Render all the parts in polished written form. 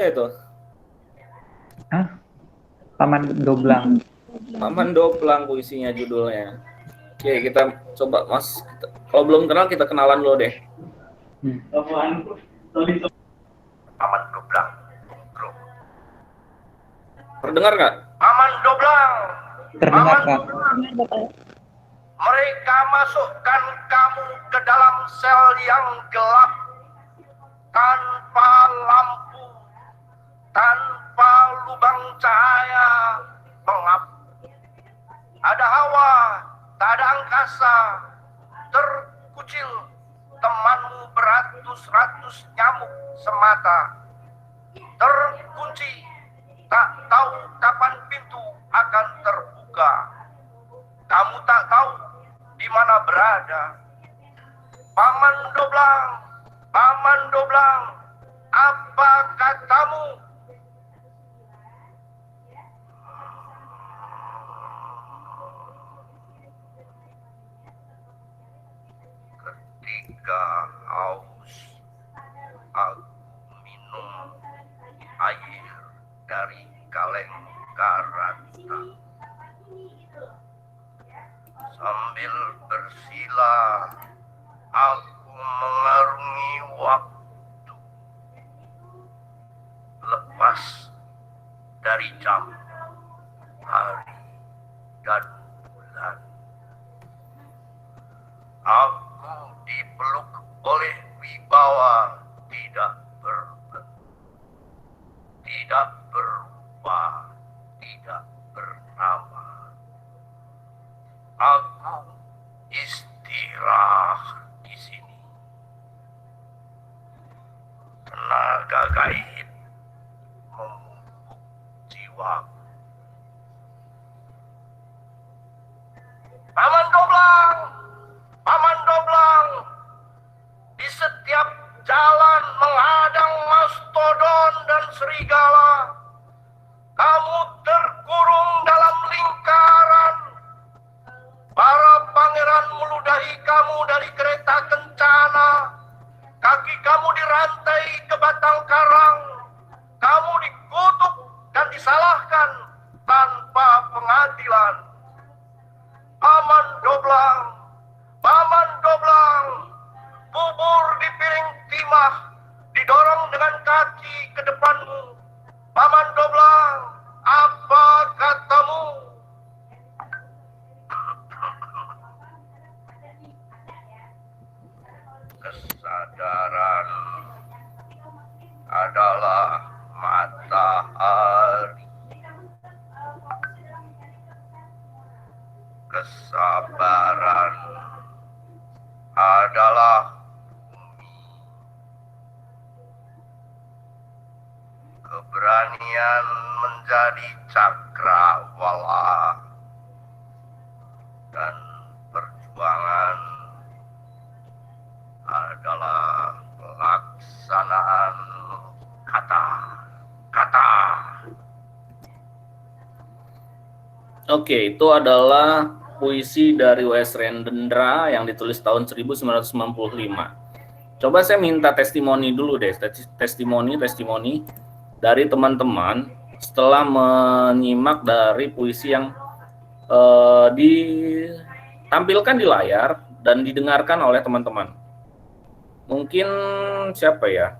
itu? Hah? Paman Doblang. Paman Doblang puisinya judulnya. Oke, kita coba Mas. Kalau belum kenal kita kenalan dulu deh. Paman Doblang. Bro. Terdengar nggak? Paman Doblang. Terdengar, Paman Kak. Doblang. Mereka masukkan kamu ke dalam sel yang gelap, tanpa lampu, tanpa lubang cahaya pengap. Ada hawa, tak ada angkasa, terkucil, temanmu beratus-ratus nyamuk semata, terkunci, tak tahu kapan pintu akan terbuka. Kamu tak tahu di mana berada. Paman Doblang, Paman Doblang, apa katamu? Ketika haus, aku minum air dari kaleng karata. Sambil bersila, aku mengarungi waktu. Lepas dari jam, hari, dan bulan. Aku dipeluk oleh wibawa tidak berupa, tidak bernama. Aku istirahat di sini. Tenaga gaib memupuk jiwaku. Paman Doblang, Paman Doblang, di setiap jalan menghadang mastodon dan serigala, kamu terkurung dalam lingkaran. Para pangeran meludahi kamu dari kereta kencana. Kaki kamu dirantai ke batang karang. Kamu dikutuk dan disalahkan tanpa pengadilan. Paman Doblang, Paman Doblang, bubur di piring timah, didorong dengan kaki ke depanmu. Paman Doblang, apa katamu? Kesadaran adalah matahari. Kesabaran adalah bumi. Keberanian menjadi cakrawala. Dan perjuangan adalah pelaksanaan kata. Oke, itu adalah puisi dari W.S. Rendra yang ditulis tahun 1995. Coba saya minta testimoni dulu deh, testimoni dari teman-teman setelah menyimak dari puisi yang ditampilkan di layar dan didengarkan oleh teman-teman. Mungkin siapa ya?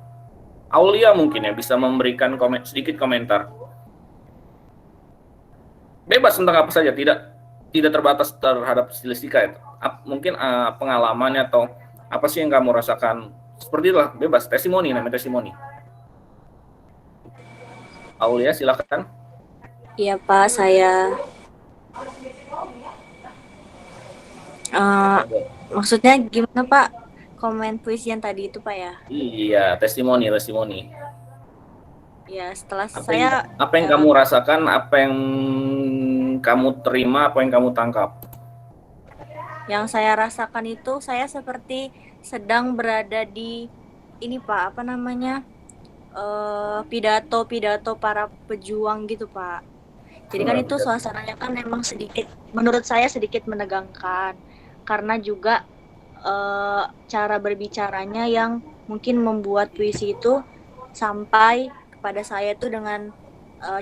Aulia mungkin ya bisa memberikan sedikit komentar. Bebas tentang apa saja, tidak terbatas terhadap stilistika itu. Mungkin pengalamannya atau apa sih yang kamu rasakan? Seperti itulah, bebas. Testimoni, namanya testimoni. Aulia, silakan. Iya Pak, saya maksudnya gimana Pak? Komen puisi yang tadi itu Pak ya? Iya, testimoni. Ya, setelah apa yang kamu rasakan, apa yang kamu terima, apa yang kamu tangkap? Yang saya rasakan itu saya seperti sedang berada di ini Pak, apa namanya? Pidato para pejuang gitu Pak. Jadi kan itu suasananya kan memang sedikit, menurut saya sedikit menegangkan, karena juga cara berbicaranya yang mungkin membuat puisi itu sampai pada saya tuh dengan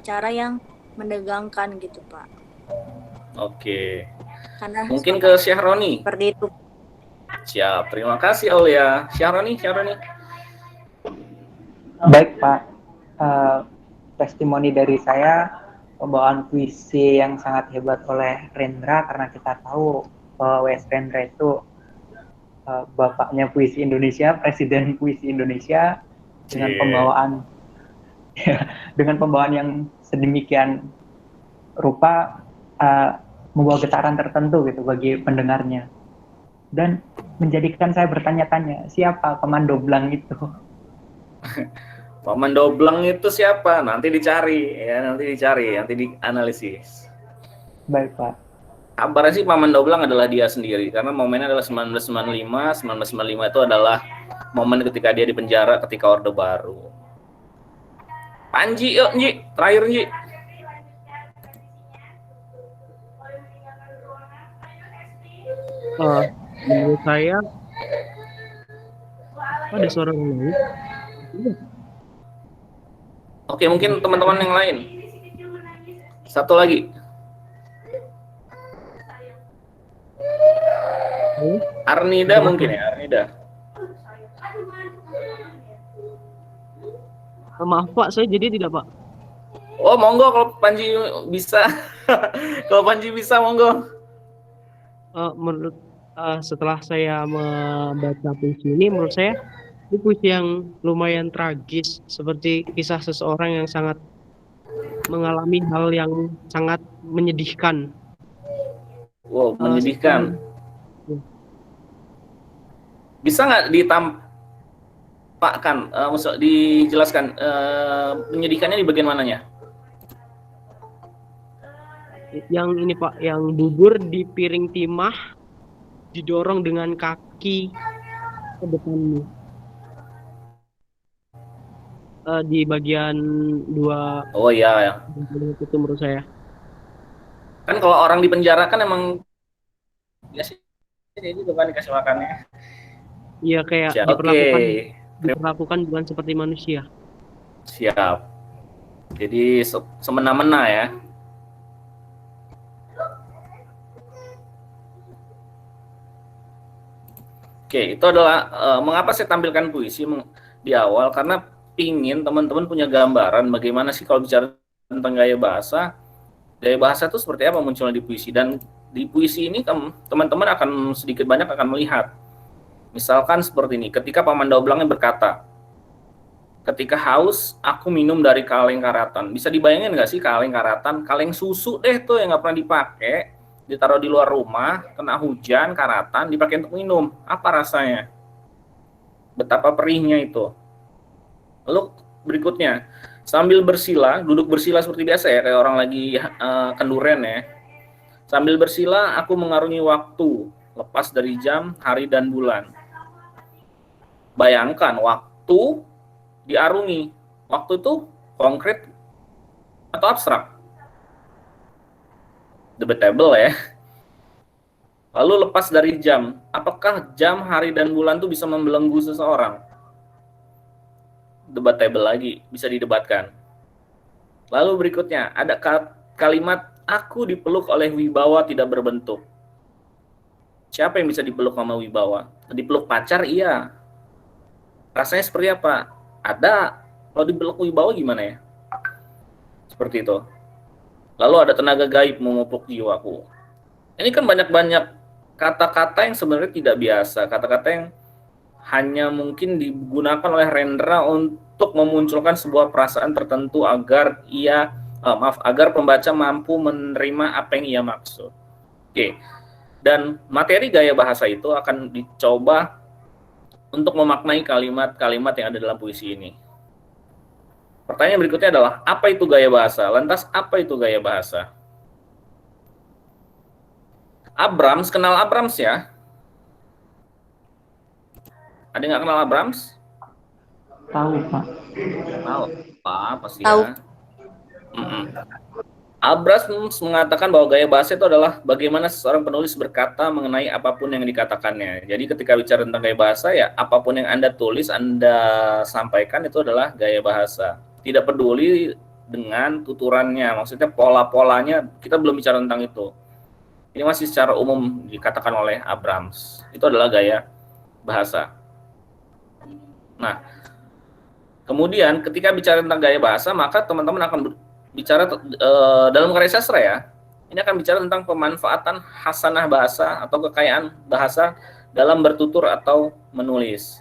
cara yang menegangkan gitu Pak. Oke. Karena Mungkin ke Syahroni. seperti itu. Siap. Terima kasih Aulia. Syahroni. Baik Pak, Eh, testimoni dari saya pembawaan puisi yang sangat hebat oleh Rendra, karena kita tahu bahwa W.S. Rendra itu bapaknya puisi Indonesia, presiden puisi Indonesia, dengan Cie. pembawaan dengan pembawaan yang sedemikian rupa, membawa getaran tertentu gitu bagi pendengarnya, dan menjadikan saya bertanya-tanya siapa Paman Doblang itu. Paman Doblang itu siapa? Nanti dicari, nanti dianalisis. Baik Pak. Kabarnya sih Paman Doblang adalah dia sendiri, karena momennya adalah 1995. 1995 itu adalah momen ketika dia di penjara ketika Orde Baru. Panji, yuk Nji, terakhir Nji. Menurut saya ada suara orang lain. Oke, mungkin teman-teman yang lain. Satu lagi. Arnida mungkin ya, Arnida. Maaf Pak, saya jadi tidak Pak. Oh, monggo kalau Panji bisa. Kalau Panji bisa, monggo. Menurut setelah saya membaca puisi ini, menurut saya ini puisi yang lumayan tragis, seperti kisah seseorang yang sangat mengalami hal yang sangat menyedihkan. Wow, menyedihkan. Bisa nggak ditampakkan, maksud dijelaskan menyedihkannya di bagian mananya? Yang ini Pak, yang bubur di piring timah didorong dengan kaki ke depanmu. Di bagian dua. Oh iya, ya. Itu menurut saya. Kan kalau orang di penjara kan emang ya sih juga kan dikasih makannya. Iya, kayak diperlakukan bukan seperti manusia. Siap. Jadi semena-mena ya. Oke, itu adalah mengapa saya tampilkan puisi di awal, karena ingin teman-teman punya gambaran bagaimana sih kalau bicara tentang gaya bahasa itu seperti apa munculnya di puisi. Dan di puisi ini teman-teman akan sedikit banyak akan melihat, misalkan seperti ini, ketika Paman Doblangnya berkata, ketika haus aku minum dari kaleng karatan. Bisa dibayangin nggak sih kaleng karatan? Kaleng susu deh tuh yang nggak pernah dipakai, ditaruh di luar rumah, kena hujan, karatan, dipakai untuk minum. Apa rasanya? Betapa perihnya itu. Lalu berikutnya, sambil bersila, duduk bersila seperti biasa ya, kayak orang lagi kenduren ya. Sambil bersila, aku mengarungi waktu, lepas dari jam, hari, dan bulan. Bayangkan, waktu diarungi. Waktu itu konkret atau abstrak? Debatable ya. Lalu lepas dari jam, apakah jam, hari, dan bulan itu bisa membelenggu seseorang? Debatable lagi, bisa didebatkan. Lalu berikutnya, ada kalimat, aku dipeluk oleh wibawa tidak berbentuk. Siapa yang bisa dipeluk sama wibawa? Dipeluk pacar, iya. Rasanya seperti apa? Ada. Kalau dipeluk wibawa gimana ya? Seperti itu. Lalu ada tenaga gaib memupuk jiwaku. Ini kan banyak-banyak kata-kata yang sebenarnya tidak biasa. Kata-kata yang hanya mungkin digunakan oleh Rendra untuk memunculkan sebuah perasaan tertentu agar agar pembaca mampu menerima apa yang ia maksud. Oke. Dan materi gaya bahasa itu akan dicoba untuk memaknai kalimat-kalimat yang ada dalam puisi ini. Pertanyaan berikutnya adalah, apa itu gaya bahasa? Lantas, apa itu gaya bahasa? Abrams, kenal Abrams ya? Ada yang nggak kenal Abrams? Tahu Pak. Tahu Pak, pasti Tahu. ya. Abrams mengatakan bahwa gaya bahasa itu adalah bagaimana seseorang penulis berkata mengenai apapun yang dikatakannya. Jadi ketika bicara tentang gaya bahasa, ya apapun yang Anda tulis, Anda sampaikan itu adalah gaya bahasa. tidak peduli dengan tuturannya, maksudnya pola-polanya kita belum bicara tentang itu. Ini masih secara umum dikatakan oleh Abrams. Itu adalah gaya bahasa. Nah, kemudian ketika bicara tentang gaya bahasa, maka teman-teman akan bicara dalam karya sastra ya. Ini akan bicara tentang pemanfaatan hasanah bahasa atau kekayaan bahasa dalam bertutur atau menulis.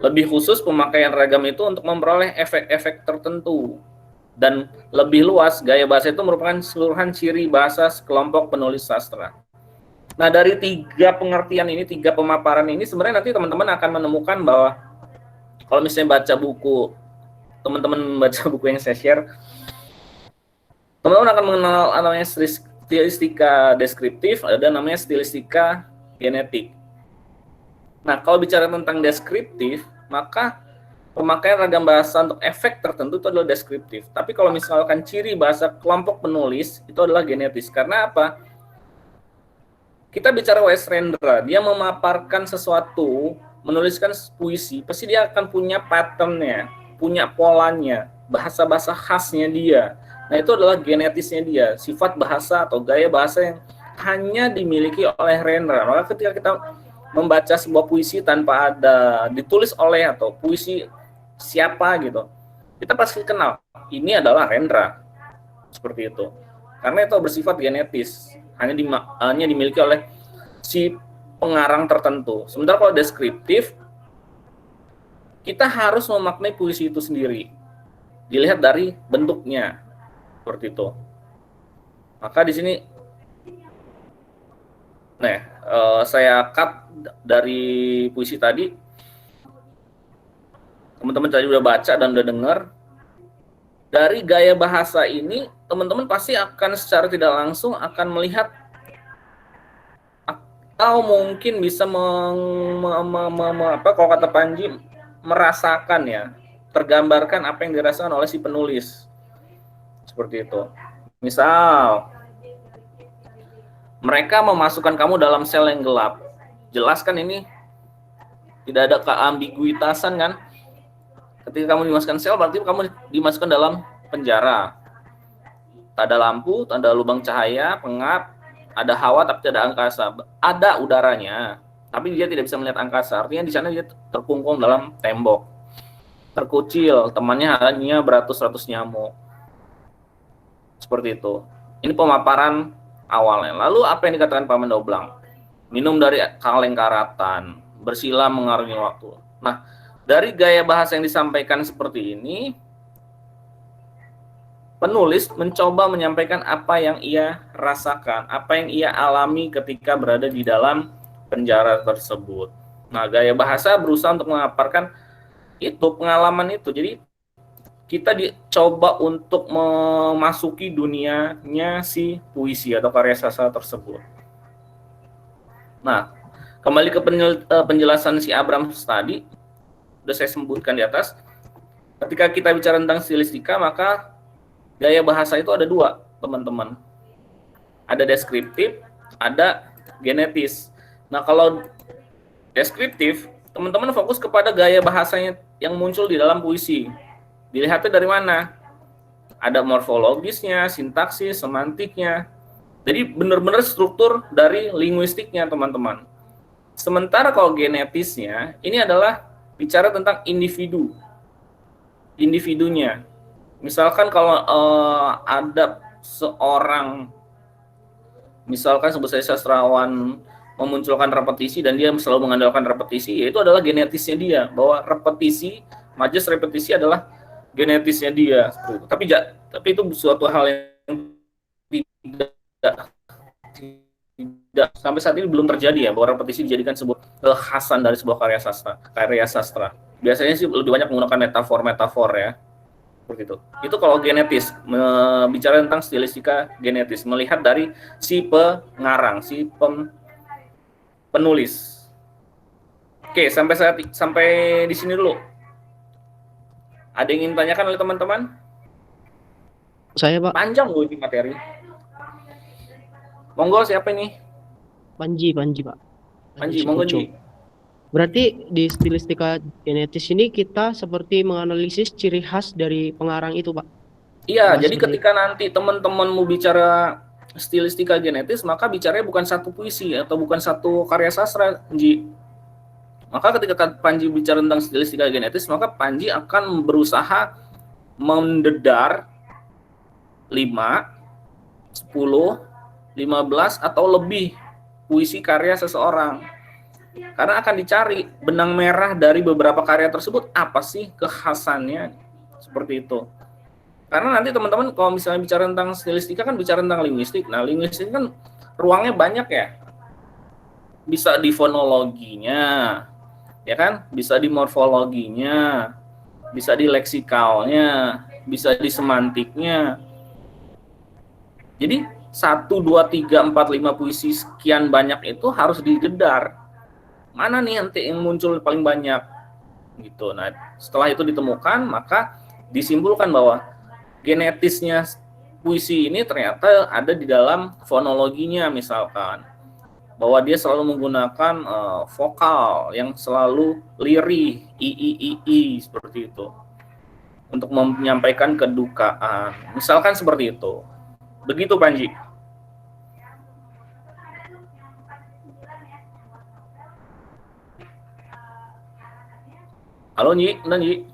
Lebih khusus pemakaian ragam itu untuk memperoleh efek-efek tertentu. Dan lebih luas, gaya bahasa itu merupakan keseluruhan ciri bahasa sekelompok penulis sastra. Nah, dari 3 pengertian ini, 3 pemaparan ini, sebenarnya nanti teman-teman akan menemukan bahwa kalau misalnya baca buku, teman-teman baca buku yang saya share, teman-teman akan mengenal namanya stilistika deskriptif, ada namanya stilistika genetik. Nah, kalau bicara tentang deskriptif, maka pemakaian ragam bahasa untuk efek tertentu itu adalah deskriptif. Tapi kalau misalkan ciri bahasa kelompok penulis, itu adalah genetis. Karena apa? Kita bicara W.S. Rendra, dia memaparkan sesuatu, menuliskan puisi, pasti dia akan punya pattern-nya, punya polanya, bahasa-bahasa khasnya dia. Nah, itu adalah genetisnya dia, sifat bahasa atau gaya bahasa yang hanya dimiliki oleh Rendra. Maka ketika kita membaca sebuah puisi tanpa ada ditulis oleh atau puisi siapa gitu, kita pasti kenal ini adalah Rendra, seperti itu. Karena itu bersifat genetis, hanya dimiliki oleh si pengarang tertentu. Sementara kalau deskriptif, kita harus memaknai puisi itu sendiri, dilihat dari bentuknya, seperti itu. Maka di sini, nah, saya cut dari puisi tadi. Teman-teman tadi udah baca dan udah dengar. Dari gaya bahasa ini, teman-teman pasti akan secara tidak langsung akan melihat atau mungkin bisa kalau kata Panji, merasakan ya, tergambarkan apa yang dirasakan oleh si penulis. Seperti itu. Misal, mereka memasukkan kamu dalam sel yang gelap. Jelas kan ini tidak ada keambiguitasan kan? Ketika kamu dimasukkan sel, berarti kamu dimasukkan dalam penjara. Tak ada lampu, tak ada lubang cahaya, pengap, ada hawa tapi tidak ada angkasa. Ada udaranya, tapi dia tidak bisa melihat angkasa. Artinya di sana dia terkungkung dalam tembok. Terkucil, temannya hanya beratus-ratus nyamuk. Seperti itu. Ini pemaparan awalnya. Lalu apa yang dikatakan Pak Mendoblang? Minum dari kaleng karatan, bersilah mengarungi waktu. Nah, dari gaya bahasa yang disampaikan seperti ini, penulis mencoba menyampaikan apa yang ia rasakan, apa yang ia alami ketika berada di dalam penjara tersebut. Nah, gaya bahasa berusaha untuk mengaparkan itu, pengalaman itu. Jadi, kita dicoba untuk memasuki dunianya si puisi atau karya sastra tersebut. Nah, kembali ke penjelasan si Abrams tadi, sudah saya sebutkan di atas. Ketika kita bicara tentang stilistika, maka gaya bahasa itu ada 2, teman-teman. Ada deskriptif, ada genetis. Nah, kalau deskriptif, teman-teman fokus kepada gaya bahasanya yang muncul di dalam puisi. Dilihatnya dari mana? Ada morfologisnya, sintaksis, semantiknya. Jadi benar-benar struktur dari linguistiknya, teman-teman. Sementara kalau genetisnya, ini adalah bicara tentang individunya. Misalkan kalau ada seorang, misalkan sebut saya sastrawan, memunculkan repetisi dan dia selalu mengandalkan repetisi, yaitu adalah genetisnya dia, bahwa repetisi, majas repetisi adalah genetisnya dia. Tapi itu suatu hal yang tidak sampai saat ini belum terjadi ya, bahwa repetisi dijadikan sebuah kekhasan dari sebuah karya sastra. Biasanya sih lebih banyak menggunakan metafor ya, seperti itu. Itu kalau genetis, bicara tentang stilistika genetis, melihat dari si pengarang, si penulis. Oke, sampai di sini dulu. Ada yang ingin tanyakan oleh teman-teman? Saya, Pak. Panjang loh ini materi. Monggo, siapa ini? Panji, Pak. Panji, monggo Ji. Berarti di stilistika genetis ini kita seperti menganalisis ciri khas dari pengarang itu, Pak. Iya, Apa jadi seperti ketika nanti teman-teman mau bicara stilistika genetis, maka bicaranya bukan satu puisi atau bukan satu karya sastra, Ji. Maka ketika Panji bicara tentang stilistika genetis, maka Panji akan berusaha mendedar 5, 10, 15 atau lebih puisi karya seseorang. Karena akan dicari benang merah dari beberapa karya tersebut, apa sih kekhasannya, seperti itu. Karena nanti teman-teman kalau misalnya bicara tentang stilistika kan bicara tentang linguistik. Nah, linguistik kan ruangnya banyak ya. Bisa di fonologinya, ya kan? Bisa di morfologinya, bisa di leksikalnya, bisa di semantiknya. Jadi 1, 2, 3, 4, 5 puisi sekian banyak itu harus digedar. Mana nih nanti yang muncul paling banyak gitu. Nah, setelah itu ditemukan, maka disimpulkan bahwa genetisnya puisi ini ternyata ada di dalam fonologinya, misalkan bahwa dia selalu menggunakan vokal yang selalu lirih, i seperti itu untuk menyampaikan kedukaan, misalkan seperti itu. Begitu, Panji. Halo, Nyi. Udah, Nyi.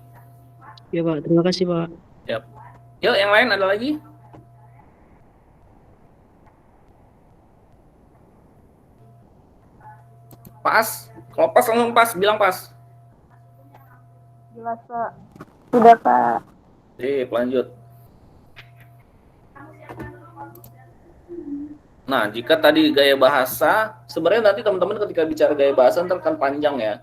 Ya, Pak. Terima kasih, Pak. Yap. Yuk, yang lain ada lagi? Pas. Kalau pas langsung pas, bilang pas. Jelas, Pak. Sudah, Pak. Lanjut. Nah, jika tadi gaya bahasa, sebenarnya nanti teman-teman ketika bicara gaya bahasa ntar kan panjang ya.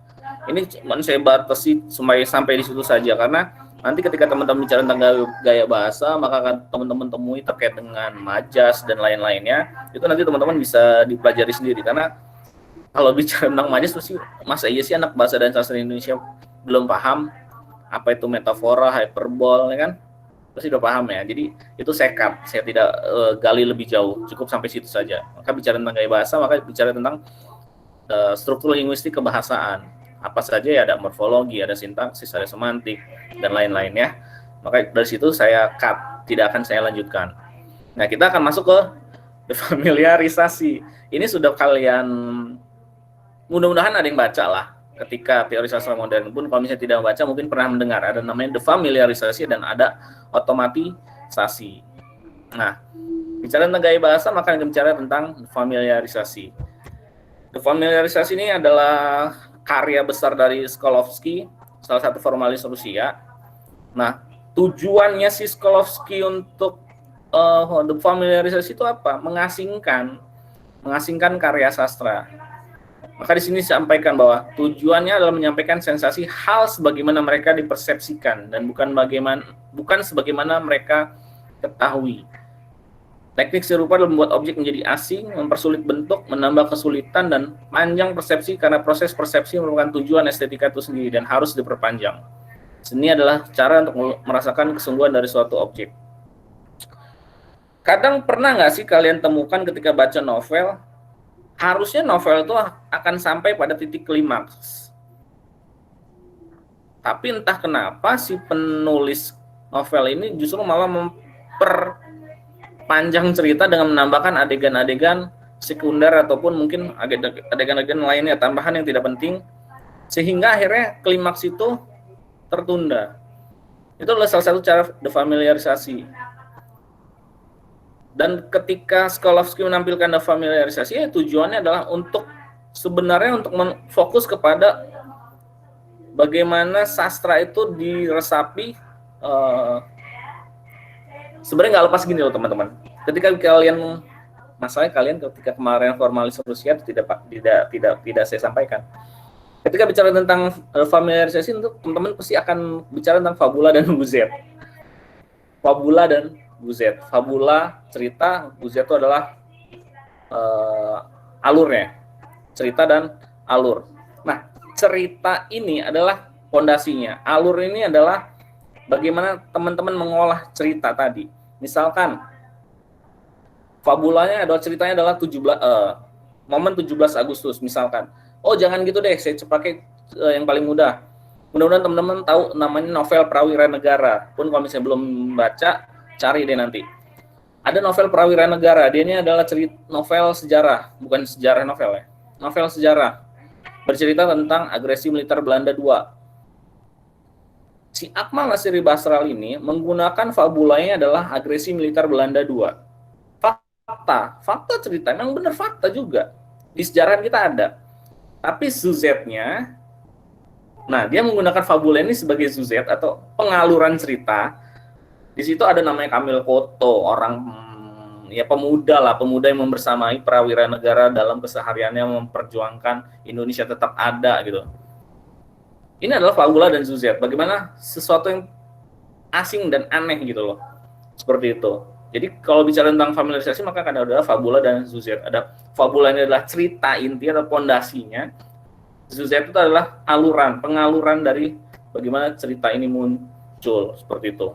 Ini cuma saya batasi sampai di situ saja, karena nanti ketika teman-teman bicara tentang gaya bahasa, maka akan teman-teman temui terkait dengan majas dan lain-lainnya. Itu nanti teman-teman bisa dipelajari sendiri, karena kalau bicara tentang majas pasti masa iya sih anak bahasa dan sastra Indonesia belum paham apa itu metafora, hyperbol, ya kan? Pasti udah paham ya. Jadi itu saya tidak gali lebih jauh, cukup sampai situ saja. Maka bicara tentang gaya bahasa, maka bicara tentang struktur linguistik kebahasaan. Apa saja ya, ada morfologi, ada sintaksis, ada semantik, dan lain-lain ya. Maka dari situ saya cut, tidak akan saya lanjutkan. Nah, kita akan masuk ke defamiliarisasi. Ini sudah kalian, mudah-mudahan ada yang baca lah. Ketika teori sastra modern pun, kalau misalnya tidak membaca, mungkin pernah mendengar. Ada namanya defamiliarisasi dan ada otomatisasi. Nah, bicara tentang gaya bahasa, maka kita bicara tentang familiarisasi. Defamiliarisasi ini adalah karya besar dari Skolovsky, salah satu formalis Rusia. Nah, tujuannya si Skolovsky untuk defamiliarisasi itu apa? Mengasingkan karya sastra. Maka di sini disampaikan bahwa tujuannya adalah menyampaikan sensasi hal sebagaimana mereka dipersepsikan dan bukan sebagaimana mereka ketahui. Teknik serupa adalah membuat objek menjadi asing, mempersulit bentuk, menambah kesulitan dan panjang persepsi karena proses persepsi merupakan tujuan estetika itu sendiri dan harus diperpanjang. Seni adalah cara untuk merasakan kesungguhan dari suatu objek. Kadang pernah nggak sih kalian temukan ketika baca novel, harusnya novel itu akan sampai pada titik klimaks. Tapi entah kenapa si penulis novel ini justru malah memperpanjang cerita dengan menambahkan adegan-adegan sekunder ataupun mungkin adegan-adegan lainnya, tambahan yang tidak penting, sehingga akhirnya klimaks itu tertunda. Itu adalah salah satu cara defamiliarisasi. Dan ketika Skolovsky menampilkan defamiliarisasi, tujuannya adalah sebenarnya untuk fokus kepada bagaimana sastra itu diresapi. Sebenarnya nggak lepas gini loh teman-teman. Ketika kalian ketika kemarin formalis Rusia tidak saya sampaikan. Ketika bicara tentang familiarisasi, untuk teman-teman pasti akan bicara tentang fabula dan buzet. Fabula cerita, buzet itu adalah alurnya, cerita dan alur. Nah, cerita ini adalah fondasinya, alur ini adalah bagaimana teman-teman mengolah cerita tadi. Misalkan ceritanya adalah momen 17 Agustus misalkan. Oh, jangan gitu deh, saya pakai yang paling mudah. Mudah-mudahan teman-teman tahu namanya novel Prawira Negara. Pun kalau misalnya belum baca, cari deh nanti. Ada novel Prawira Negara. Dia ini adalah cerita novel sejarah, bukan sejarah novel ya. Novel sejarah. Bercerita tentang agresi militer Belanda II. Si Akmal Nassiri Basral ini menggunakan fabulanya adalah agresi militer Belanda II. Fakta cerita, memang benar fakta juga. Di sejarah kita ada. Tapi Zuzetnya, nah dia menggunakan fabula ini sebagai Zuzet atau pengaluran cerita. Di situ ada namanya Kamil Koto, orang ya pemuda yang membersamai Prawira Negara dalam kesehariannya memperjuangkan Indonesia tetap ada gitu. Ini adalah fabula dan Zuzet. Bagaimana sesuatu yang asing dan aneh gitu loh. Seperti itu. Jadi kalau bicara tentang familiarisasi maka akan ada fabula dan Zuzet. Ada fabula ini adalah cerita inti atau pondasinya. Zuzet itu adalah pengaluran dari bagaimana cerita ini muncul. Seperti itu.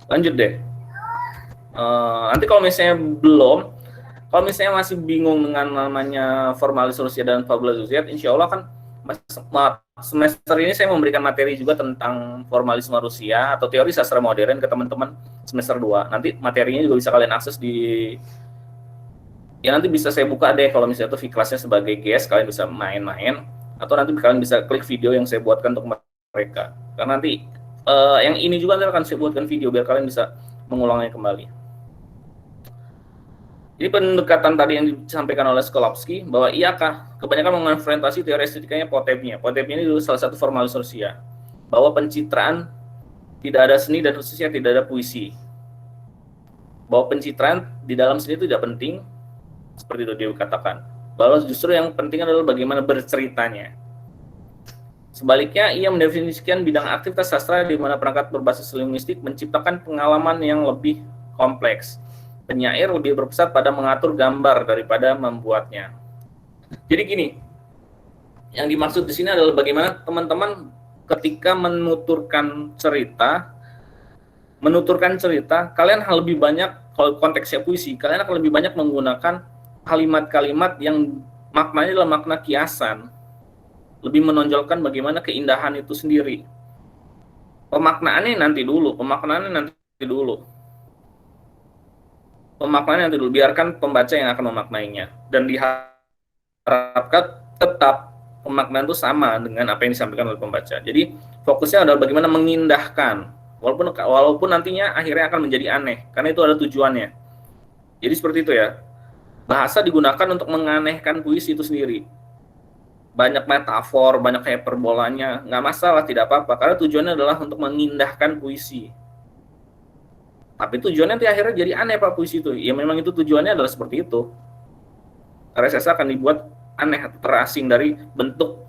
Lanjut deh. Nanti kalau misalnya kalau misalnya masih bingung dengan namanya formalis Rusia dan fabula Zuzet, insya Allah kan semester ini saya memberikan materi juga tentang formalisme Rusia atau teori sastra modern ke teman-teman semester 2. Nanti materinya juga bisa kalian akses nanti bisa saya buka deh kalau misalnya itu kelasnya sebagai guest, kalian bisa main-main atau nanti kalian bisa klik video yang saya buatkan untuk mereka. Karena nanti yang ini juga nanti akan saya buatkan video biar kalian bisa mengulangnya kembali. Jadi pendekatan tadi yang disampaikan oleh Skolowski bahwa iyakah kebanyakan mengonfrontasi teori estetikanya Potepnya. Potepnya ini dulu salah satu formalis Rusia. Bahwa pencitraan tidak ada seni dan khususnya tidak ada puisi. Bahwa pencitraan di dalam seni itu tidak penting, seperti itu dia katakan. Bahwa justru yang penting adalah bagaimana berceritanya. Sebaliknya, ia mendefinisikan bidang aktivitas sastra di mana perangkat berbasis linguistik menciptakan pengalaman yang lebih kompleks. Penyair lebih berpusat pada mengatur gambar daripada membuatnya. Jadi gini, yang dimaksud di sini adalah bagaimana teman-teman ketika menuturkan cerita, kalian lebih banyak, kalau konteksnya puisi, kalian akan lebih banyak menggunakan kalimat-kalimat yang maknanya adalah makna kiasan, lebih menonjolkan bagaimana keindahan itu sendiri. Pemaknaannya nanti dulu. Biarkan pembaca yang akan memaknainya. Dan diharapkan tetap pemaknaan itu sama dengan apa yang disampaikan oleh pembaca. Jadi fokusnya adalah bagaimana mengindahkan, walaupun nantinya akhirnya akan menjadi aneh, karena itu ada tujuannya. Jadi seperti itu ya. Bahasa digunakan untuk menganehkan puisi itu sendiri. Banyak metafor, banyak hiperbolanya, nggak masalah, tidak apa-apa, karena tujuannya adalah untuk mengindahkan puisi. Tapi tujuannya nanti akhirnya jadi aneh Pak puisi itu. Ya memang itu tujuannya adalah seperti itu. RSS akan dibuat aneh atau terasing dari bentuk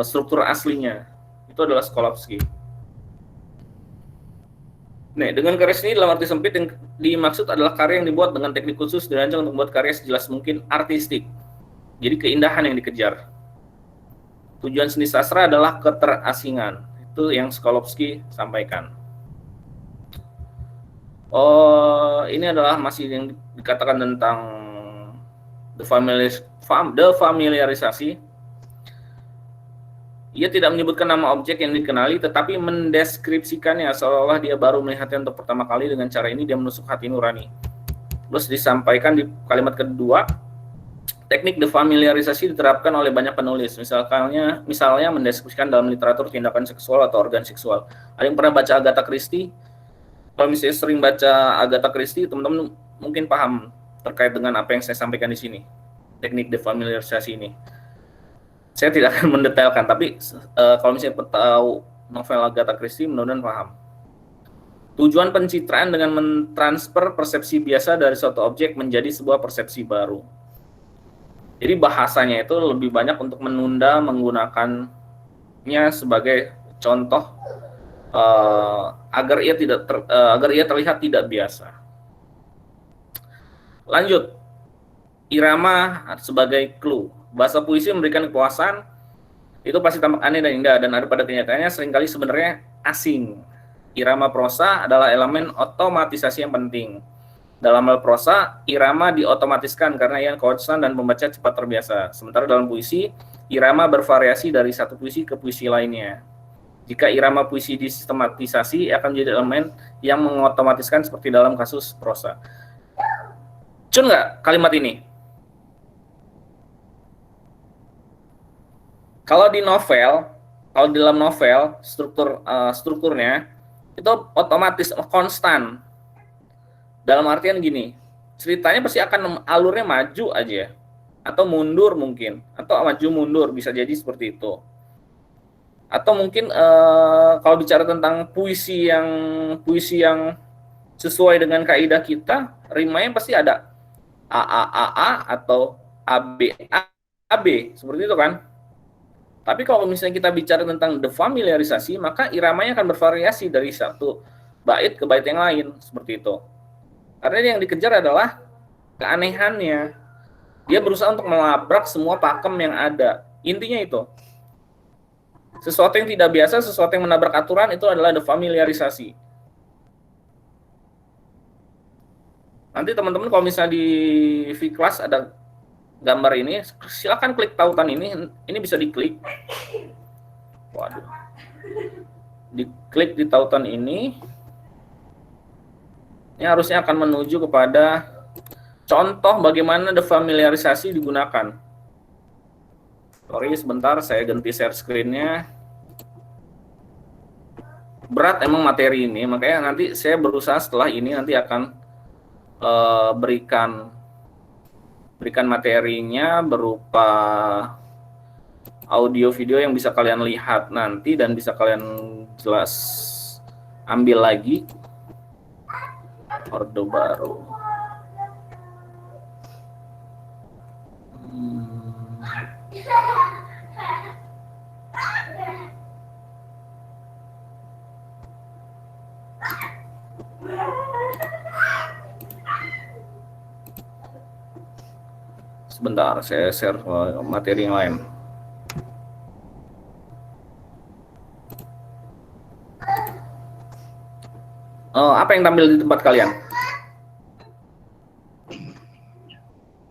struktur aslinya. Itu adalah Skolowski. Nah, dengan karya seni dalam arti sempit yang dimaksud adalah karya yang dibuat dengan teknik khusus dirancang untuk membuat karya sejelas mungkin artistik. Jadi keindahan yang dikejar. Tujuan seni sastra adalah keterasingan. Itu yang Skolowski sampaikan. Oh, ini adalah masih yang dikatakan tentang the familiarisasi. Ia tidak menyebutkan nama objek yang dikenali, tetapi mendeskripsikannya seolah-olah dia baru melihatnya untuk pertama kali. Dengan cara ini dia menusuk hati nurani. Terus disampaikan di kalimat kedua, teknik defamiliarisasi diterapkan oleh banyak penulis. Misalnya mendeskripsikan dalam literatur tindakan seksual atau organ seksual. Ada yang pernah baca Agatha Christie? Kalau misalnya sering baca Agatha Christie, teman-teman mungkin paham terkait dengan apa yang saya sampaikan di sini. Teknik defamiliarisasi ini. Saya tidak akan mendetailkan, tapi kalau misalnya tahu novel Agatha Christie, mudah-mudahan paham. Tujuan pencitraan dengan mentransfer persepsi biasa dari suatu objek menjadi sebuah persepsi baru. Jadi bahasanya itu lebih banyak untuk menunda menggunakannya sebagai contoh agar ia terlihat tidak biasa. Lanjut, irama sebagai clue. Bahasa puisi memberikan kepuasan, itu pasti tampak aneh dan indah, dan ada pada kenyataannya seringkali sebenarnya asing. Irama prosa adalah elemen otomatisasi yang penting. Dalam hal prosa, irama diotomatiskan karena yang konstan dan pembaca cepat terbiasa. Sementara dalam puisi, irama bervariasi dari satu puisi ke puisi lainnya. Jika irama puisi disistematisasi, akan menjadi elemen yang mengotomatiskan seperti dalam kasus prosa. Cun nggak kalimat ini? Kalau di novel, kalau di dalam novel, strukturnya itu otomatis konstan. Dalam artian gini, ceritanya pasti akan alurnya maju aja, atau mundur mungkin, atau maju mundur, bisa jadi seperti itu. Atau mungkin kalau bicara tentang puisi yang sesuai dengan kaidah kita, rimanya pasti ada a atau ab, seperti itu kan. Tapi kalau misalnya kita bicara tentang defamiliarisasi, maka iramanya akan bervariasi dari satu bait ke bait yang lain, seperti itu. Karena yang dikejar adalah keanehannya. Dia berusaha untuk melabrak semua pakem yang ada. Intinya itu. Sesuatu yang tidak biasa, sesuatu yang menabrak aturan, itu adalah defamiliarisasi. Nanti teman-teman kalau misalnya di V-Class ada gambar ini, silakan klik tautan ini bisa diklik. Waduh. Diklik di tautan ini harusnya akan menuju kepada contoh bagaimana defamiliarisasi digunakan. Sorry, sebentar saya ganti share screen-nya. Berat emang materi ini, makanya nanti saya berusaha setelah ini nanti akan berikan materinya berupa audio video yang bisa kalian lihat nanti dan bisa kalian jelas ambil lagi. Orde Baru. Sebentar, saya share materi yang lain. Apa yang tampil di tempat kalian?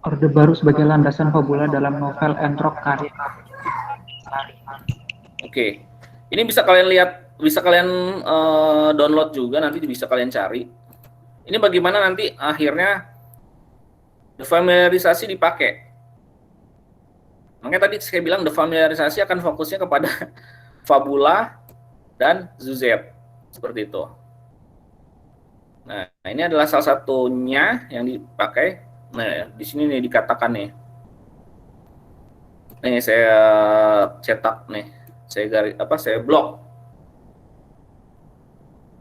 Orde Baru sebagai landasan fabula dalam novel Entrok karya. Oke, ini bisa kalian lihat, bisa kalian download juga, nanti bisa kalian cari. Ini bagaimana nanti akhirnya defamiliarisasi dipakai. Makanya tadi saya bilang defamiliarisasi akan fokusnya kepada fabula dan zuzet, seperti itu. Nah, ini adalah salah satunya yang dipakai. Nah, di sini nih dikatakan nih. Nih saya cetak nih. Saya blok.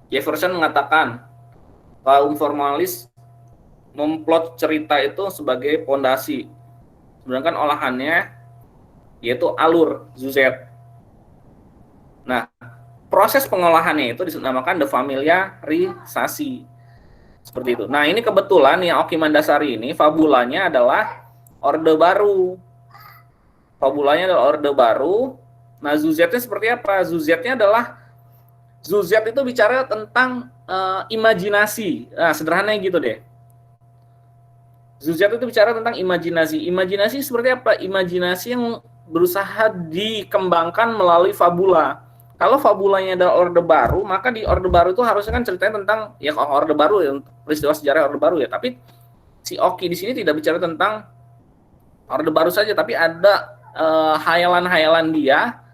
Jefferson mengatakan kaum formalis memplot cerita itu sebagai pondasi. Sedangkan olahannya yaitu alur zuzet. Nah, proses pengolahannya itu dinamakan defamiliarisasi. Seperti itu. Nah, ini kebetulan yang Oki Mandasari ini fabulanya adalah Orde Baru. Fabulanya adalah Orde Baru. Nah, zuzetnya seperti apa? Zuzetnya adalah zuzet itu bicara tentang imajinasi. Nah, sederhananya gitu deh. Zuzet itu bicara tentang imajinasi. Imajinasi seperti apa? Imajinasi yang berusaha dikembangkan melalui fabula. Kalau fabulanya adalah Orde Baru, maka di Orde Baru itu harusnya kan ceritanya tentang ya Orde Baru ya, peristiwa sejarah Orde Baru ya. Tapi si Oki di sini tidak bicara tentang Orde Baru saja, tapi ada hayalan-hayalan dia.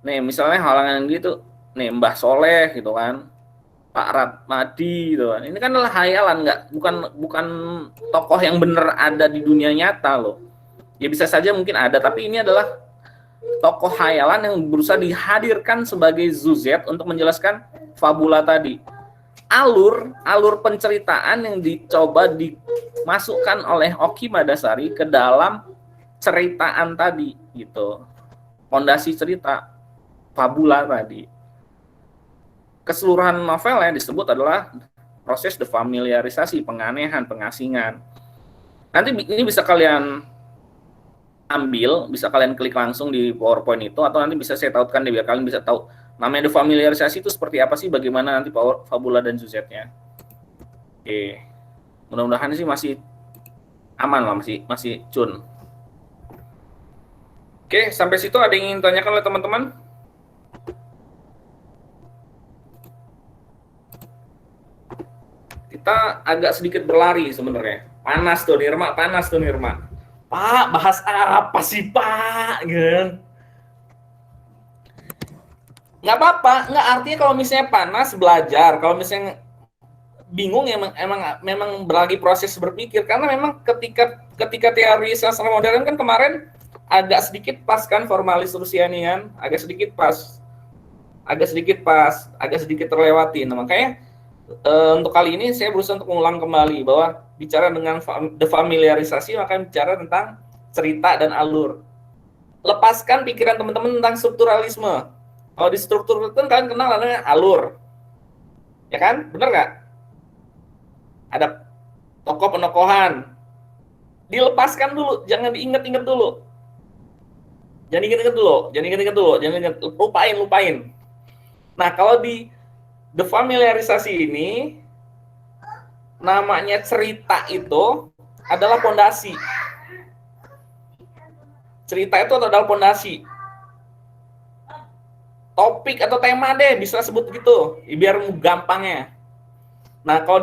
Nih, misalnya hayalan gitu, nih Mbah Soleh gitu kan, Pak Ratmadi gitu kan. Ini kan adalah hayalan, bukan tokoh yang benar ada di dunia nyata loh. Ya bisa saja mungkin ada, tapi ini adalah tokoh hayalan yang berusaha dihadirkan sebagai zuzet untuk menjelaskan fabula tadi. Alur penceritaan yang dicoba dimasukkan oleh Oki Mandasari ke dalam ceritaan tadi gitu. Fondasi cerita fabula tadi. Keseluruhan novel yang disebut adalah proses defamiliarisasi, penganehan, pengasingan. Nanti ini bisa kalian ambil, bisa kalian klik langsung di PowerPoint itu, atau nanti bisa saya tautkan deh biar kalian bisa tahu namanya defamiliarisasi itu seperti apa sih, bagaimana nanti fabula dan zuzetnya. Oke. Mudah-mudahan sih masih aman lah, masih cun. Oke, sampai situ ada yang ingin tanyakan oleh teman-teman? Kita agak sedikit berlari sebenarnya. Panas tuh Nirma, panas tuh Nirma. Pak, bahas apa sih Pak? Gitu. Nggak apa-apa, nggak artinya kalau misalnya panas belajar, kalau misalnya bingung ya memang berlagi proses berpikir, karena memang ketika teori sastra modern kan kemarin agak sedikit pas kan formalis Rusianian, agak sedikit terlewati. Nah, makanya untuk kali ini saya berusaha untuk mengulang kembali bahwa bicara dengan defamiliarisasi maka bicara tentang cerita dan alur. Lepaskan pikiran teman-teman tentang strukturalisme. Kalau di struktur itu kalian kenal namanya alur, ya kan? Bener nggak? Ada tokoh penokohan. Dilepaskan dulu, jangan diingat-ingat dulu. Jangan ingat-ingat dulu. Lupain. Nah, kalau di defamiliarisasi ini namanya cerita itu adalah pondasi. Cerita itu adalah pondasi. Topik atau tema deh, bisa sebut gitu, biar gampangnya. Nah, kalau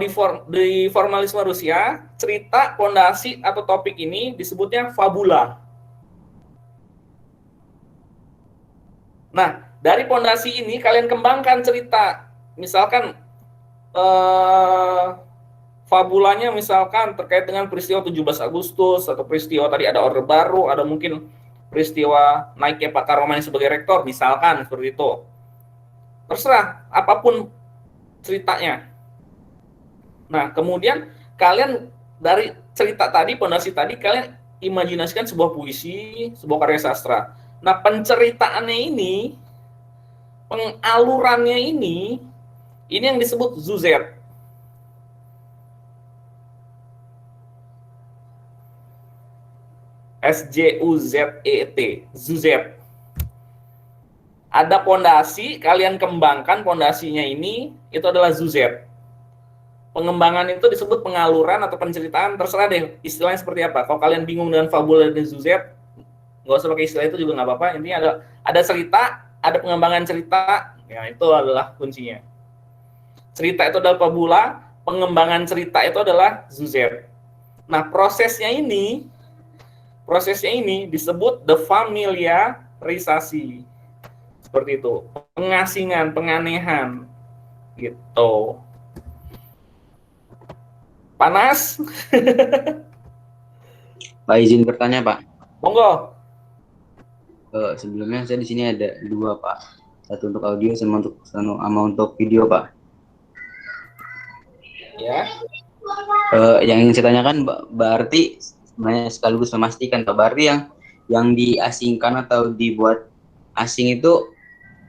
di formalisme Rusia, cerita, pondasi, atau topik ini disebutnya fabula. Nah, dari pondasi ini kalian kembangkan cerita. Misalkan fabulanya misalkan terkait dengan peristiwa 17 Agustus, atau peristiwa tadi ada Orde Baru, ada mungkin peristiwa naiknya Pak Karomani sebagai rektor, misalkan seperti itu. Terserah, apapun ceritanya. Nah, kemudian kalian dari cerita tadi, pondasi tadi, kalian imajinasikan sebuah puisi, sebuah karya sastra. Nah, penceritaannya ini, pengalurannya ini yang disebut zuzet. SJUZET, zuzet. Ada pondasi, kalian kembangkan pondasinya ini, itu adalah zuzet. Pengembangan itu disebut pengaluran atau penceritaan, terserah deh istilahnya seperti apa. Kalau kalian bingung dengan fabula dan zuzet, nggak usah pakai istilah itu juga nggak apa-apa. Intinya ada cerita, ada pengembangan cerita, ya itu adalah kuncinya. Cerita itu adalah fabula, pengembangan cerita itu adalah zuzet. Nah, prosesnya ini disebut defamiliarisasi. Seperti itu. Pengasingan, penganehan. Gitu. Panas? Pak, izin bertanya, Pak. Monggo. Sebelumnya saya di sini ada dua, Pak. Satu untuk audio sama untuk video, Pak. Ya. Yang ingin saya tanyakan, berarti sebenarnya sekaligus memastikan, Pak, berarti yang diasingkan atau dibuat asing itu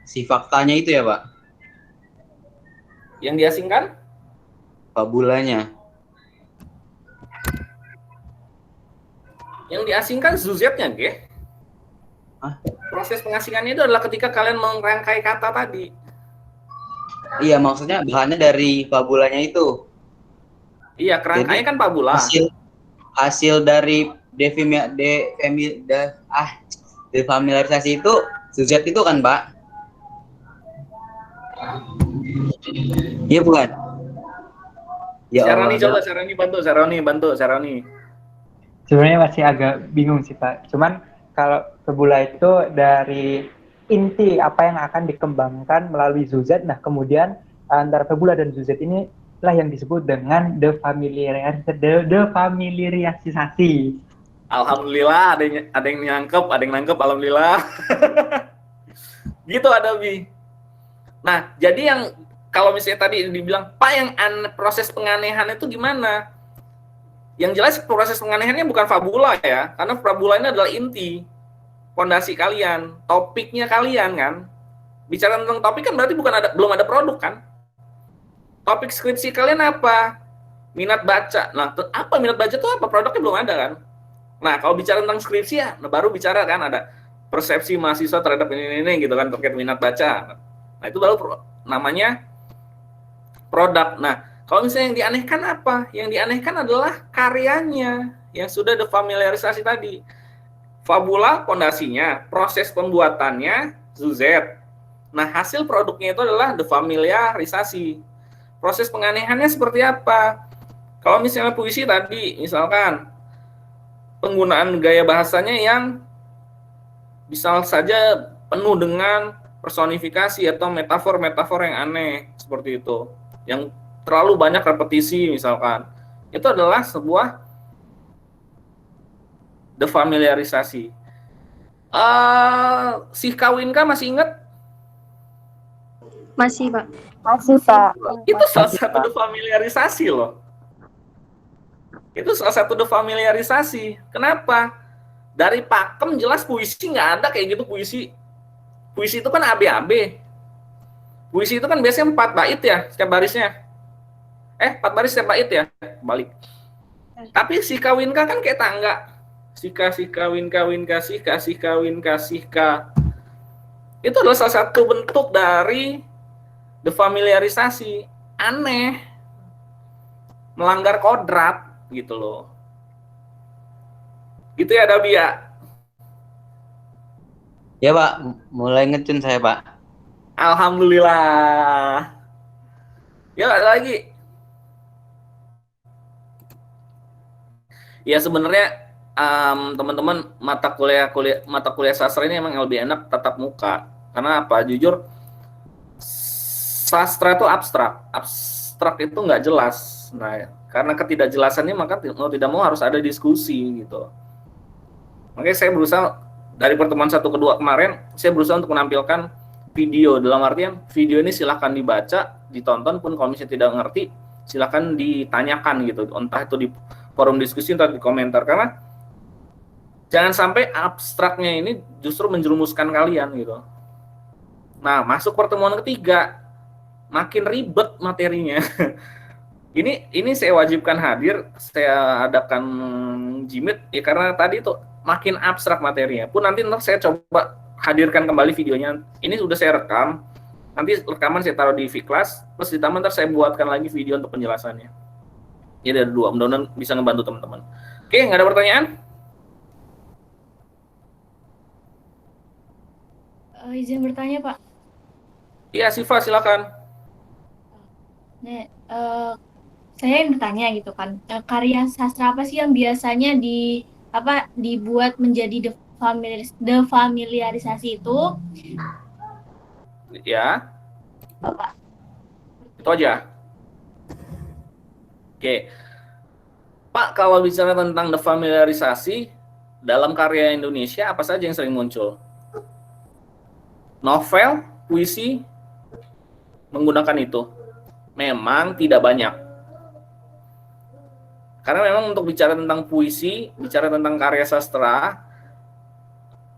si faktanya itu ya, Pak? Yang diasingkan? Fabulanya. Yang diasingkan zuzetnya, Ge. Proses pengasingannya itu adalah ketika kalian merangkai kata tadi. Iya, maksudnya bahannya dari fabulanya itu. Iya, kerangkanya kan fabula. Hasil dari defamiliarisasi itu zuzet itu kan, Pak? Iya bukan? Ya, Saroni coba, Saroni bantu. Sebenarnya masih agak bingung sih Pak. Cuman kalau fabula itu dari inti apa yang akan dikembangkan melalui zuzet. Nah kemudian antara fabula dan zuzet ini lah yang disebut dengan defamiliarisasi. Alhamdulillah ada yang nangkep, alhamdulillah. Gitu ada Bi. Nah, jadi yang kalau misalnya tadi dibilang, Pak, yang proses penganehan itu gimana? Yang jelas proses penganehannya bukan fabula ya, karena fabula ini adalah inti, fondasi kalian, topiknya kalian kan. Bicara tentang topik kan berarti belum ada produk kan? Topik skripsi kalian apa? Minat baca. Nah, apa minat baca itu apa? Produknya belum ada kan? Nah, kalau bicara tentang skripsi ya, baru bicara kan ada persepsi mahasiswa terhadap ini gitu kan terkait minat baca. Nah, itu baru namanya produk. Nah, Kalau misalnya yang dianehkan apa? Yang dianehkan adalah karyanya yang sudah defamiliarisasi tadi. Fabula pondasinya, proses pembuatannya Zuzet. Nah, hasil produknya itu adalah defamiliarisasi. Proses penganehannya seperti apa? Kalau misalnya puisi tadi, misalkan penggunaan gaya bahasanya yang bisa saja penuh dengan personifikasi atau metafor-metafor yang aneh seperti itu, yang terlalu banyak repetisi misalkan, itu adalah sebuah defamiliarisasi. Si Kawinka masih ingat? Masih, Pak. Masih, Pak. Itu salah satu defamiliarisasi loh. Itu salah satu defamiliarisasi. Kenapa? Dari pakem jelas puisi nggak ada kayak gitu puisi. Puisi itu kan AB-AB. Puisi itu kan biasanya 4 bait ya setiap barisnya. 4 baris setiap bait ya, balik. Tapi si Kawinka kan kayak tangga. Sika, kawin, kasih, kawin, kasih, ka. Itu adalah salah satu bentuk dari defamiliarisasi. Aneh. Melanggar kodrat gitu loh. Gitu ya, Dabia. Ya Pak, mulai ngecun saya Pak. Alhamdulillah. Ya, ada lagi. Ya sebenarnya teman-teman mata kuliah sastra ini emang lebih enak tatap muka. Karena apa? Jujur sastra itu abstrak. Abstrak itu nggak jelas. Nah, karena ketidakjelasannya maka mau tidak mau harus ada diskusi gitu. Makanya saya berusaha dari pertemuan 1 ke 2 kemarin, saya berusaha untuk menampilkan video. Dalam artian video ini silahkan dibaca, ditonton pun kalau misalnya tidak ngerti, silahkan ditanyakan gitu. Entah itu di forum diskusi, entah di komentar. Karena jangan sampai abstraknya ini justru menjerumuskan kalian gitu. Nah, masuk pertemuan ketiga, makin ribet materinya. Ini saya wajibkan hadir, saya adakan Jimit ya karena tadi itu makin abstrak materinya. Pun nanti saya coba hadirkan kembali videonya. Ini sudah saya rekam. Nanti rekaman saya taruh di Vclass, plus ditambah ntar saya buatkan lagi video untuk penjelasannya. Jadi ada 2, mudah-mudahan bisa ngebantu teman-teman. Oke, nggak ada pertanyaan? Izin bertanya, Pak. Iya, Siva, silakan. Nah, saya yang bertanya gitu kan, karya sastra apa sih yang biasanya dibuat menjadi defamiliarisasi itu? Ya. Pak. Itu aja. Oke. Pak, kalau bicara tentang defamiliarisasi dalam karya Indonesia apa saja yang sering muncul? Novel, puisi menggunakan itu. Memang tidak banyak. Karena memang untuk bicara tentang puisi, bicara tentang karya sastra,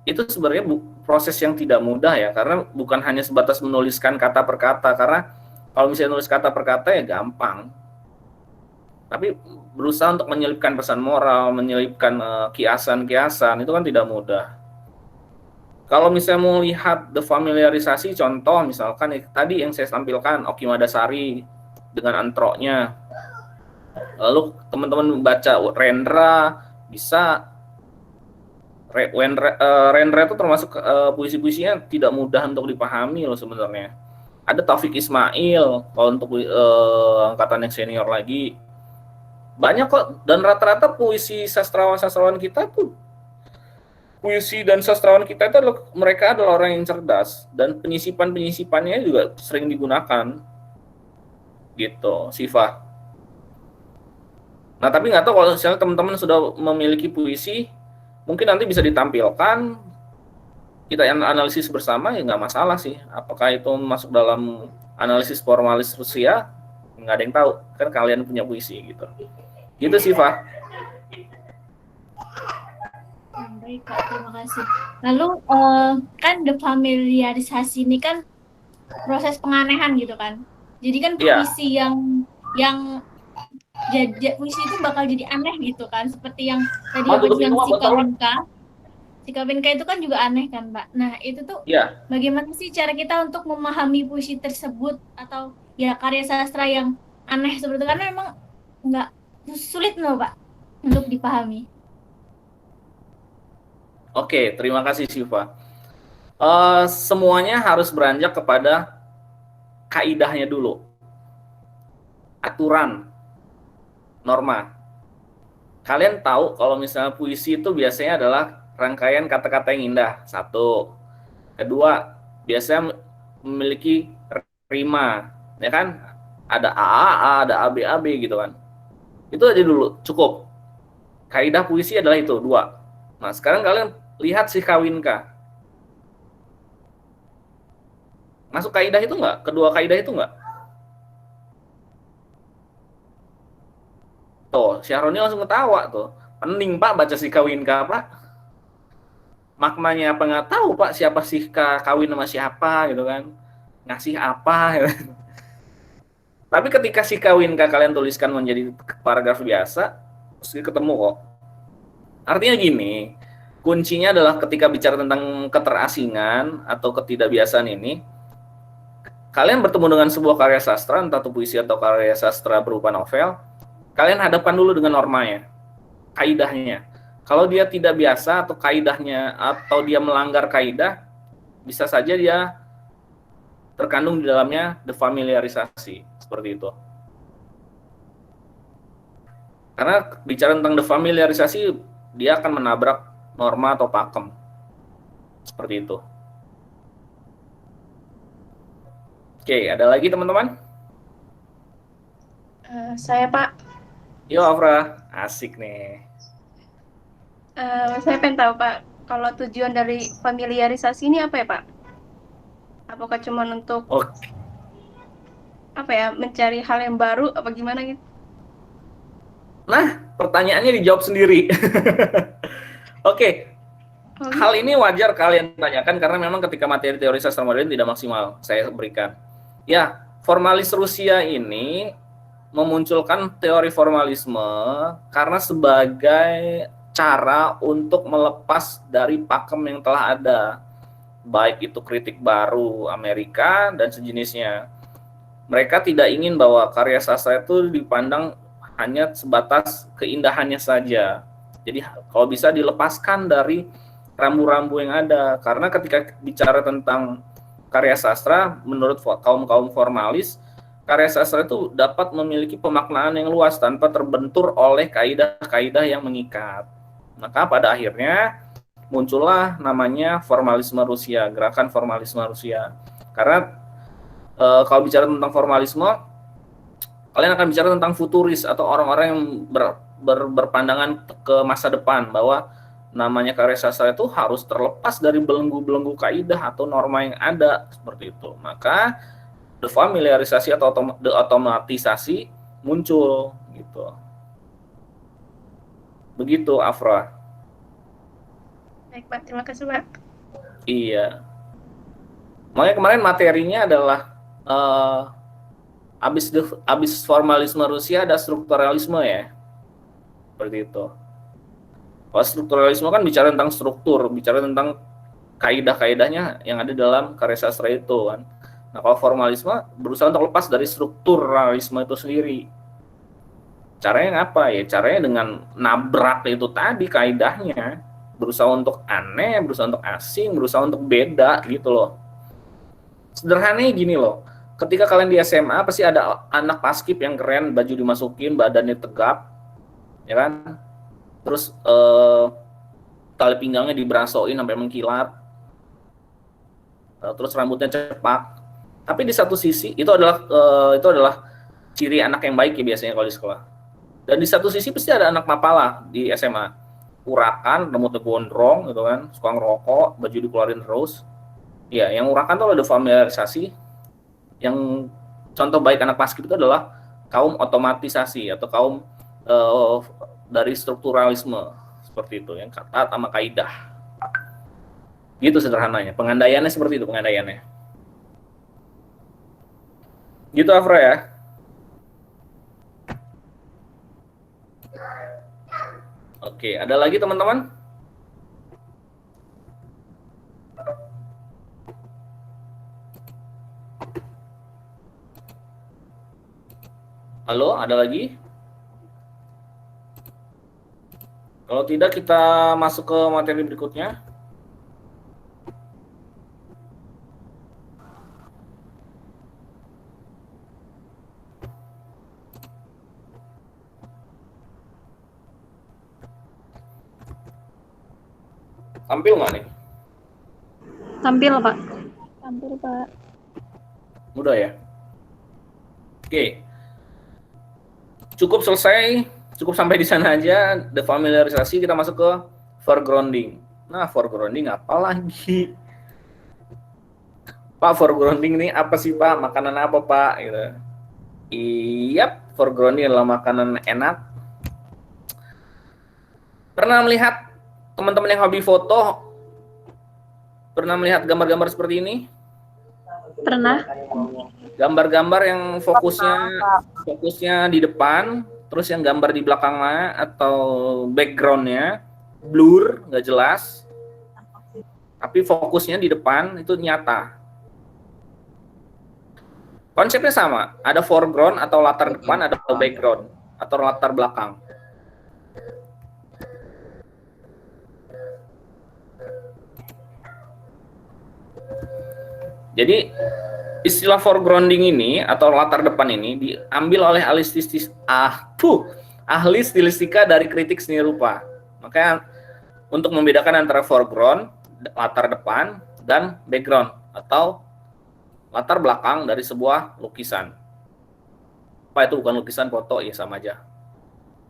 itu sebenarnya proses yang tidak mudah ya, karena bukan hanya sebatas menuliskan kata per kata, karena kalau misalnya nulis kata per kata ya gampang. Tapi berusaha untuk menyelipkan pesan moral, menyelipkan kiasan-kiasan, itu kan tidak mudah. Kalau misalnya mau lihat defamiliarisasi, contoh misalkan tadi yang saya tampilkan, Oki Madasari dengan antroknya. Lalu teman-teman baca Rendra, bisa Rendra itu termasuk puisi-puisinya tidak mudah untuk dipahami loh sebenarnya. Ada Taufik Ismail, kalau untuk angkatan yang senior lagi. Banyak kok, dan rata-rata puisi sastrawan-sastrawan kita tuh, puisi dan sastrawan kita itu mereka adalah orang yang cerdas, dan penyisipan-penyisipannya juga sering digunakan. Gitu, Siva. Nah, tapi nggak tahu kalau misalnya teman-teman sudah memiliki puisi, mungkin nanti bisa ditampilkan, kita yang analisis bersama, ya nggak masalah sih. Apakah itu masuk dalam analisis formalis Rusia? Nggak ada yang tahu, kan kalian punya puisi gitu. Gitu sih, Pak. Baik, Kak, terima kasih. Lalu, kan defamiliarisasi ini kan proses penganehan gitu kan. Jadi kan puisi yang puisi itu bakal jadi aneh gitu kan, seperti yang tadi yang si Kawinka itu kan juga aneh kan, Pak. Nah, itu tuh bagaimana sih cara kita untuk memahami puisi tersebut atau ya karya sastra yang aneh seperti itu karena memang nggak sulit loh Pak untuk dipahami. Oke, terima kasih Siva. Semuanya harus beranjak kepada kaidahnya dulu, aturan, norma. Kalian tahu kalau misalnya puisi itu biasanya adalah rangkaian kata-kata yang indah, satu. Kedua, biasanya memiliki rima, ya kan? Ada AAA, ada ABAB gitu kan. Itu aja dulu, cukup. Kaidah puisi adalah itu, dua. Nah, sekarang kalian lihat si kawinka. Masuk kaidah itu enggak? Kedua kaidah itu enggak? Tuh, Syahroni langsung ketawa tuh. Pening Pak baca si kawinka Pak. Maknanya apa nggak tahu Pak, siapa sih kawin sama siapa gitu kan. Ngasih apa gitu. Tapi ketika si kawinka kalian tuliskan menjadi paragraf biasa, pasti ketemu kok. Artinya gini, kuncinya adalah ketika bicara tentang keterasingan atau ketidakbiasaan ini, kalian bertemu dengan sebuah karya sastra, entah itu puisi atau karya sastra berupa novel, kalian hadapkan dulu dengan normanya, kaidahnya. Kalau dia tidak biasa atau kaidahnya atau dia melanggar kaidah, bisa saja dia terkandung di dalamnya defamiliarisasi, seperti itu. Karena bicara tentang defamiliarisasi, dia akan menabrak norma atau pakem. Seperti itu. Oke, ada lagi teman-teman? Saya Pak, Yo Afra, asik nih. saya pengen tahu Pak, kalau tujuan dari familiarisasi ini apa ya Pak? Apakah cuma untuk Oke. apa ya, mencari hal yang baru apa gimana gitu? Nah, pertanyaannya dijawab sendiri. Oke, hal ini wajar kalian tanyakan karena memang ketika materi teori sastra modern tidak maksimal saya berikan. Ya, formalis Rusia ini memunculkan teori formalisme karena sebagai cara untuk melepas dari pakem yang telah ada, baik itu kritik baru Amerika dan sejenisnya. Mereka tidak ingin bahwa karya sastra itu dipandang hanya sebatas keindahannya saja. Jadi kalau bisa dilepaskan dari rambu-rambu yang ada, karena ketika bicara tentang karya sastra, menurut kaum formalis, karya sastra itu dapat memiliki pemaknaan yang luas tanpa terbentur oleh kaidah-kaidah yang mengikat. Maka pada akhirnya muncullah namanya formalisme Rusia, gerakan formalisme Rusia. Karena kalau bicara tentang formalisme, kalian akan bicara tentang futuris atau orang-orang yang berpandangan ke masa depan, bahwa namanya karya sastra itu harus terlepas dari belenggu-belenggu kaidah atau norma yang ada, seperti itu. Maka defamiliarisasi atau otomatisasi muncul gitu. Begitu Afra. Baik Pak, terima kasih Pak. Iya. Makanya kemarin materinya adalah abis formalisme Rusia ada strukturalisme ya. Seperti itu. Kalau strukturalisme kan bicara tentang struktur, bicara tentang kaidah-kaidahnya yang ada dalam karya sastra itu kan. Nah, kalau formalisme berusaha untuk lepas dari strukturalisme itu sendiri. Caranya apa ya? Caranya dengan nabrak itu tadi kaidahnya, berusaha untuk aneh, berusaha untuk asing, berusaha untuk beda gitu loh. Sederhananya gini loh, ketika kalian di SMA pasti ada anak paskib yang keren, baju dimasukin, badannya tegap, ya kan? Terus tali pinggangnya diberasoin sampai mengkilat, terus rambutnya cepak. Tapi di satu sisi itu adalah ciri anak yang baik ya biasanya kalau di sekolah. Dan di satu sisi pasti ada anak mapala di SMA, urakan, rambutnya gondrong gitu kan, suka ngerokok, baju dikeluarin terus. Ya, yang urakan tuh ada familiarisasi. Yang contoh baik anak paskib itu adalah kaum otomatisasi atau kaum dari strukturalisme seperti itu, yang kata sama kaidah. Gitu sederhananya. Pengandaiannya seperti itu pengandaiannya. Gitu Afra ya. Oke, ada lagi teman-teman? Halo, ada lagi? Kalau tidak, kita masuk ke materi berikutnya. Tampil nggak nih? Tampil, Pak. Tampil, Pak. Mudah ya? Oke. Cukup selesai, cukup sampai di sana aja. Defamiliarisasi, kita masuk ke foregrounding. Nah, foregrounding apa lagi? Pak, foregrounding ini apa sih, Pak? Makanan apa, Pak? Gitu. Iya, foregrounding adalah makanan enak. Pernah melihat teman-teman yang hobi foto, pernah melihat gambar-gambar seperti ini? Pernah? Gambar-gambar yang fokusnya di depan, terus yang gambar di belakangnya atau backgroundnya blur, nggak jelas, tapi fokusnya di depan itu nyata. Konsepnya sama, ada foreground atau latar depan, ada background atau latar belakang. Jadi istilah foregrounding ini atau latar depan ini diambil oleh ahli stilistika dari kritik seni rupa. Makanya untuk membedakan antara foreground, latar depan, dan background atau latar belakang dari sebuah lukisan. Apa itu bukan lukisan, foto, ya sama aja.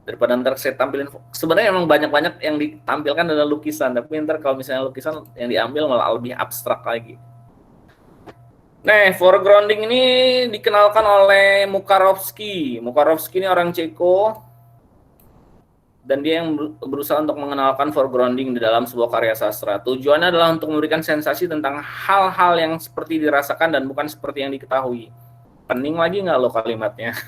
Daripada ntar saya tampilin, sebenarnya memang banyak-banyak yang ditampilkan adalah lukisan, tapi ntar kalau misalnya lukisan yang diambil malah lebih abstrak lagi. Nah, foregrounding ini dikenalkan oleh Mukarovsky. Mukarovsky ini orang Ceko, dan dia yang berusaha untuk mengenalkan foregrounding di dalam sebuah karya sastra. Tujuannya adalah untuk memberikan sensasi tentang hal-hal yang seperti dirasakan dan bukan seperti yang diketahui. Pening lagi nggak lo kalimatnya?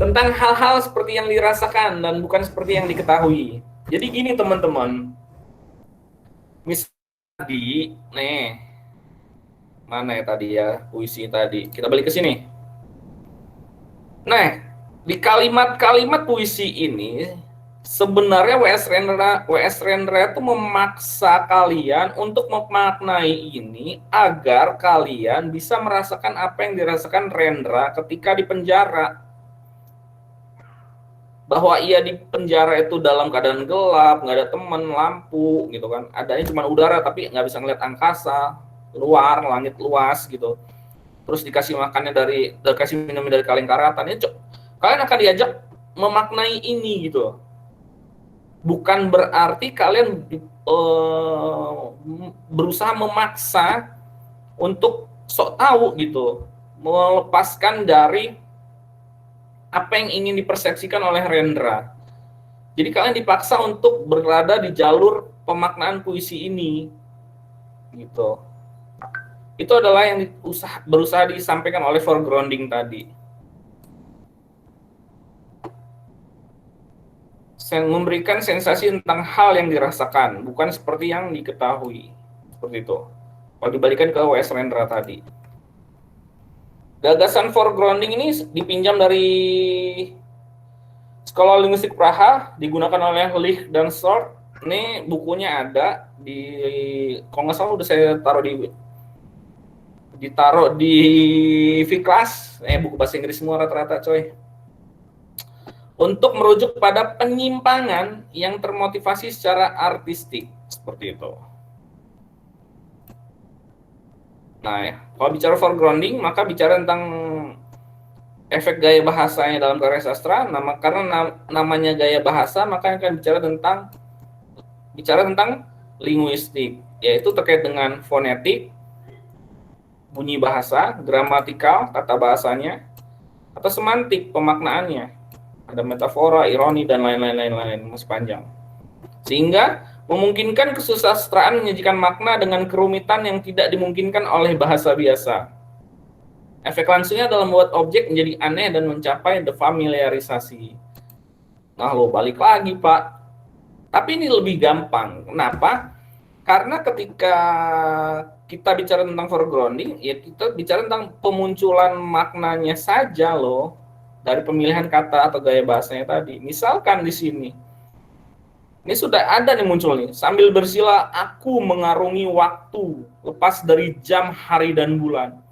Tentang hal-hal seperti yang dirasakan dan bukan seperti yang diketahui. Jadi gini teman-teman, misalnya nih, mana ya tadi ya puisi tadi, kita balik ke sini. Nah, di kalimat-kalimat puisi ini sebenarnya W.S. Rendra itu memaksa kalian untuk memaknai ini agar kalian bisa merasakan apa yang dirasakan Rendra ketika di penjara. Bahwa ia di penjara itu dalam keadaan gelap, nggak ada teman, lampu gitu kan, adanya cuma udara tapi nggak bisa ngeliat angkasa luar, langit luas gitu. Terus dikasih makannya dikasih minumnya dari kaleng karatan. Kalian akan diajak memaknai ini gitu. Bukan berarti kalian berusaha memaksa untuk sok tahu gitu, melepaskan dari apa yang ingin dipersepsikan oleh Rendra. Jadi kalian dipaksa untuk berada di jalur pemaknaan puisi ini gitu. Itu adalah yang berusaha disampaikan oleh foregrounding tadi. Memberikan sensasi tentang hal yang dirasakan, bukan seperti yang diketahui. Seperti itu. Kalau dibalikan ke W.S. Rendra tadi. Gagasan foregrounding ini dipinjam dari Sekolah Linguistik Praha, digunakan oleh Lich dan Short. Ini bukunya ada di, kalau nggak salah udah saya ditaruh di V-Class, buku bahasa Inggris semua rata-rata coy. Untuk merujuk pada penyimpangan yang termotivasi secara artistik, seperti itu. Nah, kalau bicara foregrounding, maka bicara tentang efek gaya bahasanya dalam karya sastra. Karena namanya gaya bahasa, maka akan bicara tentang linguistik, yaitu terkait dengan fonetik, bunyi bahasa, gramatikal, tata bahasanya, atau semantik, pemaknaannya. Ada metafora, ironi, dan lain-lain, masih panjang. Sehingga memungkinkan kesusastraan menyajikan makna dengan kerumitan yang tidak dimungkinkan oleh bahasa biasa. Efek langsungnya adalah membuat objek menjadi aneh dan mencapai defamiliarisasi. Nah, lo balik lagi, Pak. Tapi ini lebih gampang. Kenapa? Karena ketika kita bicara tentang foregrounding, ya kita bicara tentang pemunculan maknanya saja loh, dari pemilihan kata atau gaya bahasanya tadi. Misalkan di sini, ini sudah ada nih muncul nih, sambil bersila aku mengarungi waktu, lepas dari jam, hari, dan bulan.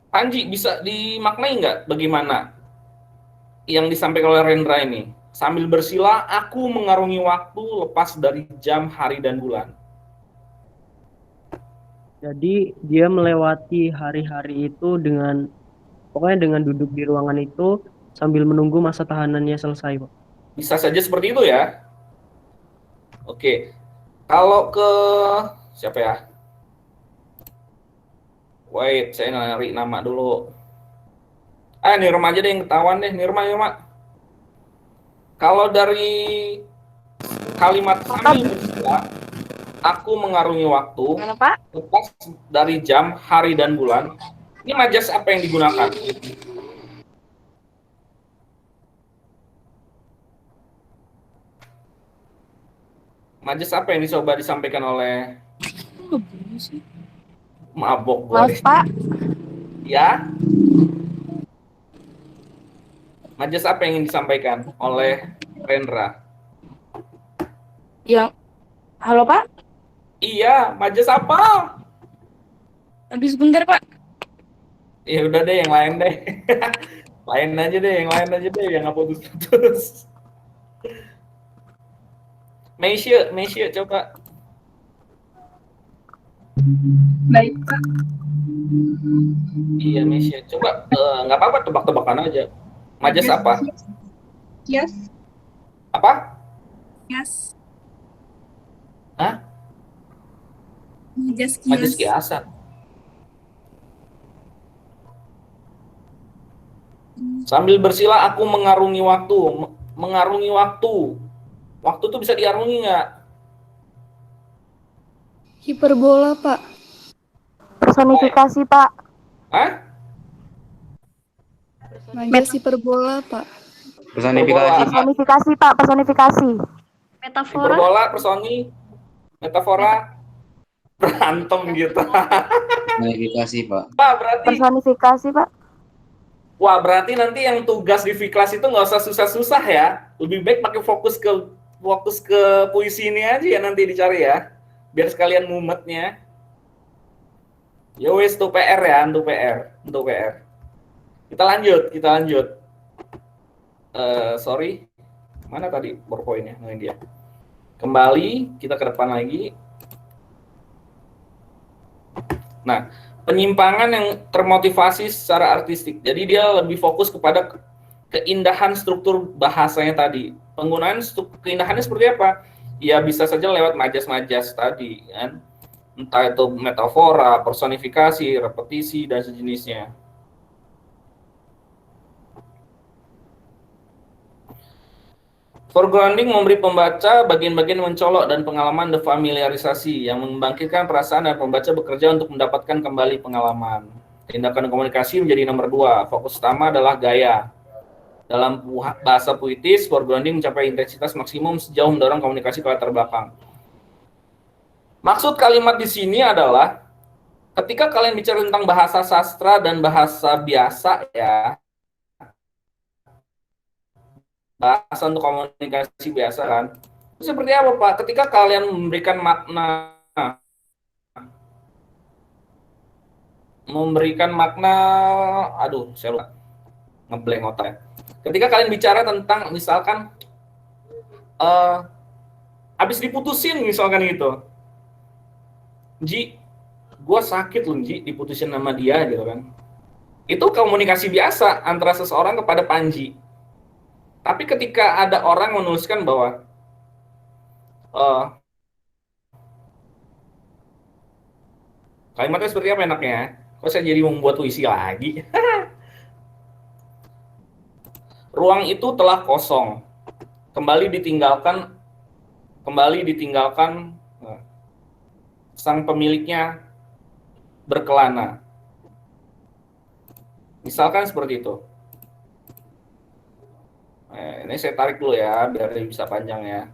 Panji, bisa dimaknai nggak bagaimana yang disampaikan oleh Rendra ini? Sambil bersila, aku mengarungi waktu lepas dari jam, hari, dan bulan. Jadi dia melewati hari-hari itu dengan pokoknya dengan duduk di ruangan itu sambil menunggu masa tahanannya selesai, Pak. Bisa saja seperti itu ya. Oke, kalau ke siapa ya? Wait, saya nyari nama dulu. Nirma aja deh yang ketahuan deh, Nirma. Kalau dari kalimat sambil bersila, aku mengarungi waktu, lepas dari jam, hari, dan bulan. Ini majas apa yang digunakan? Majas apa yang dicoba disampaikan oleh mabok gue? Pak. Ya? Majas apa yang ingin disampaikan oleh Rendra? Yang halo Pak. Iya, majas apa? Habis sebentar Pak. Ya udah deh, yang lain deh. Lain aja deh, yang lain aja deh, yang nggak putus-putus. Meisya, coba. Baik Pak. Iya, Meisya. Coba, nggak apa-apa, tebak-tebakan aja. Majas apa? Kias. Apa? Kias. Hah? Majas Majas kias. kiasan. Sambil bersila aku mengarungi waktu. Mengarungi waktu. Waktu tuh bisa diarungi nggak? Hiperbola Pak. Personifikasi Pak. Hah? Majas hiperbola Pak. Personifikasi, Pak. Personifikasi Pak. Personifikasi. Metafora. Hiperbola, metafora, berantem gitu. Personifikasi, Pak. Pak, berarti Personifikasi Pak. wah, berarti nanti yang tugas di Fiklas itu nggak usah susah-susah ya. Lebih baik pakai fokus ke puisi ini aja ya, nanti dicari ya. Biar sekalian mumetnya. Ya wes, untuk PR ya, untuk PR. Kita lanjut. Sorry. Mana tadi PowerPoint-nya? Nah, ini dia. Kembali, kita ke depan lagi. Nah, penyimpangan yang termotivasi secara artistik. Jadi dia lebih fokus kepada keindahan struktur bahasanya tadi. Penggunaan keindahannya seperti apa? Ya bisa saja lewat majas-majas tadi, kan? Entah itu metafora, personifikasi, repetisi, dan sejenisnya. Foregrounding memberi pembaca bagian-bagian mencolok dan pengalaman defamiliarisasi yang membangkitkan perasaan dan pembaca bekerja untuk mendapatkan kembali pengalaman. Tindakan komunikasi menjadi nomor 2. Fokus utama adalah gaya. Dalam bahasa puitis, foregrounding mencapai intensitas maksimum sejauh mendorong komunikasi ke latar belakang. Maksud kalimat di sini adalah ketika kalian bicara tentang bahasa sastra dan bahasa biasa ya, bahasa untuk komunikasi biasa kan. Seperti apa Pak? Ketika kalian memberikan makna, aduh saya lupa, ngeblank otak. Ketika kalian bicara tentang misalkan habis diputusin misalkan gitu, Ji, gue sakit loh Ji, diputusin sama dia gitu kan. Itu komunikasi biasa antara seseorang kepada Panji. Tapi ketika ada orang menuliskan bahwa kalimatnya seperti apa enaknya? Kok saya jadi membuat puisi lagi? Ruang itu telah kosong. Kembali ditinggalkan sang pemiliknya berkelana. Misalkan seperti itu. Ini saya tarik dulu ya, biar bisa panjang ya.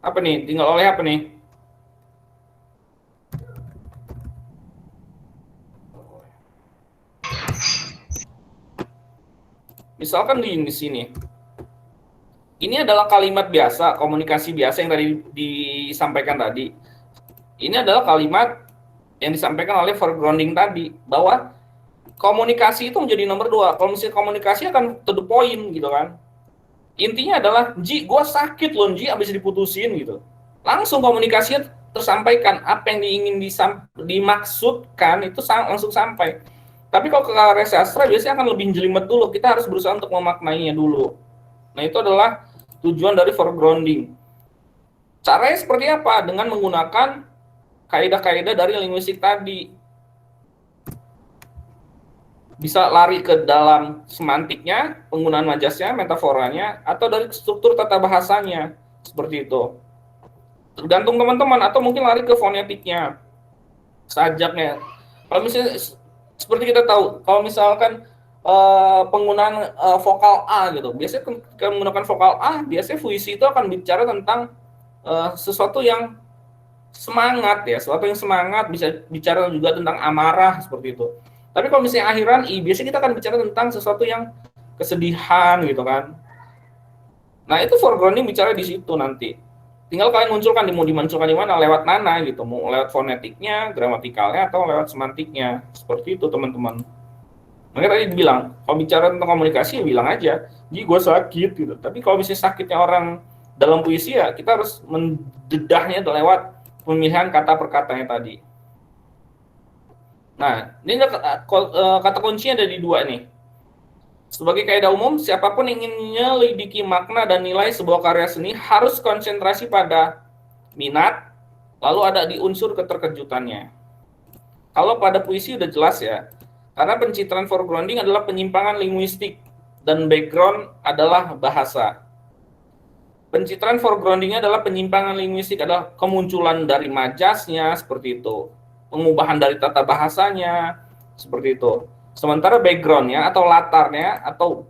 Apa nih? Tinggal oleh apa nih? Misalkan di sini. Ini adalah kalimat biasa, komunikasi biasa yang tadi disampaikan tadi. Ini adalah kalimat yang disampaikan oleh foregrounding tadi, bahwa komunikasi itu menjadi nomor 2. Kalau misalnya komunikasi akan to the point gitu kan. Intinya adalah, Ji, gue sakit loh, Ji, abis diputusin gitu. Langsung komunikasinya tersampaikan, apa yang ingin dimaksudkan itu langsung sampai. Tapi kalau ke karya sastra biasanya akan lebih jelimet dulu, kita harus berusaha untuk memaknainya dulu. Nah, itu adalah tujuan dari foregrounding. Caranya seperti apa? Dengan menggunakan kaidah-kaidah dari linguistik tadi. Bisa lari ke dalam semantiknya, penggunaan majasnya, metaforanya, atau dari struktur tata bahasanya. Seperti itu. Tergantung teman-teman, atau mungkin lari ke fonetiknya, sajaknya. Kalau misalnya, seperti kita tahu, kalau misalkan penggunaan vokal A gitu, biasanya ketika menggunakan vokal A, biasanya puisi itu akan bicara tentang sesuatu yang semangat ya, sesuatu yang semangat, bisa bicara juga tentang amarah seperti itu. Tapi kalau misalnya akhiran I, biasanya kita akan bicara tentang sesuatu yang kesedihan gitu kan. Nah, itu foregrounding bicara di situ nanti. Tinggal kalian munculkan, mau dimunculkan di mana, lewat mana gitu, mau lewat fonetiknya, gramatikalnya, atau lewat semantiknya. Seperti itu teman-teman. Makanya tadi bilang, kalau bicara tentang komunikasi ya bilang aja, Ji, gue sakit gitu. Tapi kalau misalnya sakitnya orang dalam puisi ya, kita harus mendedahnya lewat pemilihan kata per katanya tadi. Nah, ini kata kuncinya ada di 2 nih. Sebagai kaidah umum, siapapun ingin menyelidiki makna dan nilai sebuah karya seni harus konsentrasi pada minat, lalu ada di unsur keterkejutannya. Kalau pada puisi udah jelas ya, karena pencitraan foregrounding adalah penyimpangan linguistik dan background adalah bahasa. Pencitraan foregroundingnya adalah penyimpangan linguistik, adalah kemunculan dari majasnya, seperti itu. Pengubahan dari tata bahasanya, seperti itu. Sementara backgroundnya atau latarnya atau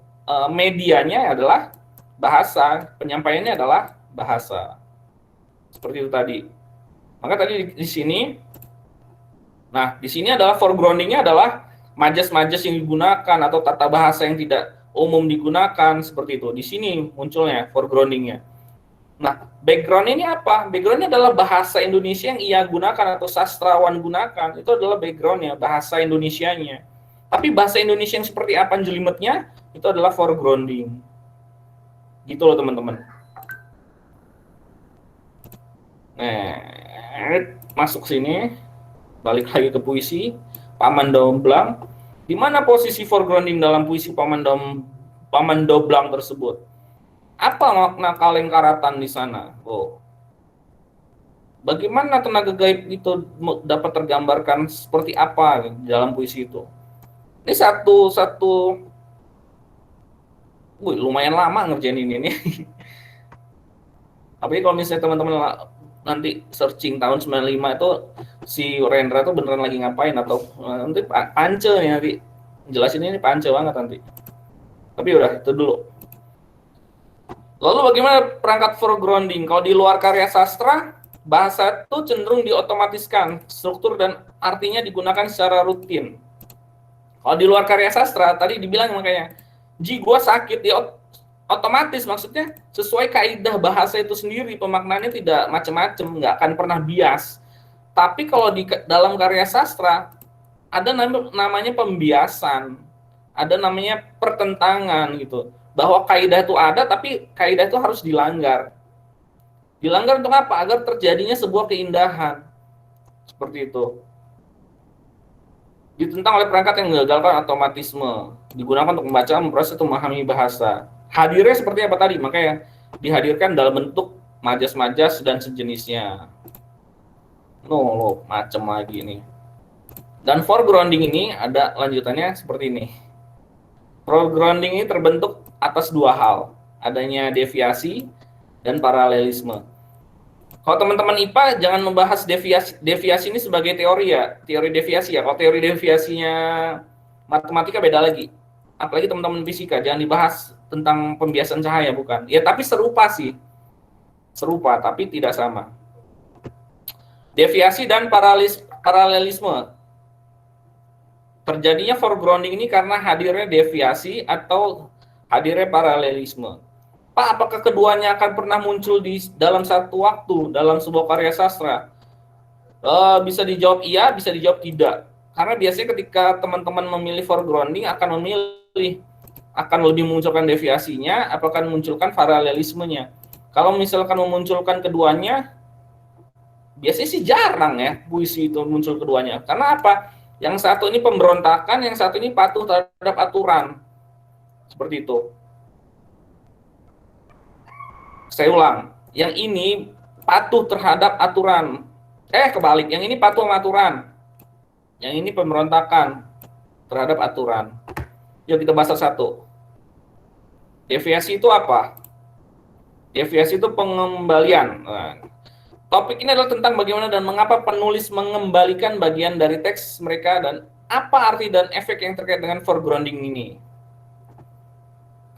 medianya adalah bahasa, penyampaiannya adalah bahasa. Seperti itu tadi. Maka tadi di sini, nah di sini adalah foregroundingnya adalah majas-majas yang digunakan atau tata bahasa yang tidak umum digunakan, seperti itu. Di sini munculnya foregroundingnya. Nah, background ini apa? Backgroundnya adalah bahasa Indonesia yang ia gunakan atau sastrawan gunakan. Itu adalah backgroundnya, bahasa Indonesianya. Tapi bahasa Indonesia yang seperti apa jelimetnya, itu adalah foregrounding. Gitu loh teman-teman. Nah, masuk sini, balik lagi ke puisi, Paman Doblang. Di mana posisi foregrounding dalam puisi Paman Doblang tersebut? Apa makna kaleng karatan di sana? Oh. Bagaimana tenaga gaib itu dapat tergambarkan seperti apa dalam puisi itu? Ini lumayan lama ngerjain ini nih. Tapi kalau misalnya teman-teman nanti searching tahun 95 itu si Rendra tuh beneran lagi ngapain, atau nanti Pance nih nanti jelasin, ini Pance banget nanti. Tapi udah itu dulu. Lalu bagaimana perangkat foregrounding? Kalau di luar karya sastra, bahasa itu cenderung diotomatiskan, struktur dan artinya digunakan secara rutin. Kalau di luar karya sastra, tadi dibilang makanya, Ji, gue sakit, ya otomatis maksudnya sesuai kaidah bahasa itu sendiri, pemaknaannya tidak macam-macam, nggak akan pernah bias. Tapi kalau di dalam karya sastra, ada namanya pembiasan, ada namanya pertentangan gitu. Bahwa kaidah itu ada, tapi kaidah itu harus dilanggar. Dilanggar untuk apa? Agar terjadinya sebuah keindahan. Seperti itu. Ditentang oleh perangkat yang menggagalkan otomatisme, digunakan untuk membaca, memproses, atau memahami bahasa. Hadirnya seperti apa tadi? Makanya dihadirkan dalam bentuk majas-majas dan sejenisnya. Loh, macam lagi nih. Dan foregrounding ini ada lanjutannya seperti ini. Foregrounding ini terbentuk atas dua hal, adanya deviasi dan paralelisme. Kalau teman-teman IPA jangan membahas deviasi ini sebagai teori ya, teori deviasi ya. Kalau teori deviasinya matematika beda lagi. Apalagi teman-teman fisika, jangan dibahas tentang pembiasan cahaya, bukan. Ya, tapi serupa sih. Serupa, tapi tidak sama. Deviasi dan paralelisme. Terjadinya foregrounding ini karena hadirnya deviasi atau hadirnya paralelisme. Pak, apakah keduanya akan pernah muncul di dalam satu waktu dalam sebuah karya sastra? Bisa dijawab iya, bisa dijawab tidak. Karena biasanya ketika teman-teman memilih foregrounding akan memilih akan lebih memunculkan deviasinya, apakah memunculkan paralelismenya. Kalau misalkan memunculkan keduanya, biasanya sih jarang ya puisi itu muncul keduanya. Karena apa? Yang satu ini pemberontakan, yang satu ini patuh terhadap aturan. Seperti itu. Saya ulang, yang ini patuh terhadap aturan. Kebalik, yang ini patuh sama aturan. Yang ini pemberontakan terhadap aturan. Yuk kita bahas satu. Deviasi itu apa? Deviasi itu pengembalian. Nah, topik ini adalah tentang bagaimana dan mengapa penulis mengembalikan bagian dari teks mereka dan apa arti dan efek yang terkait dengan foregrounding ini.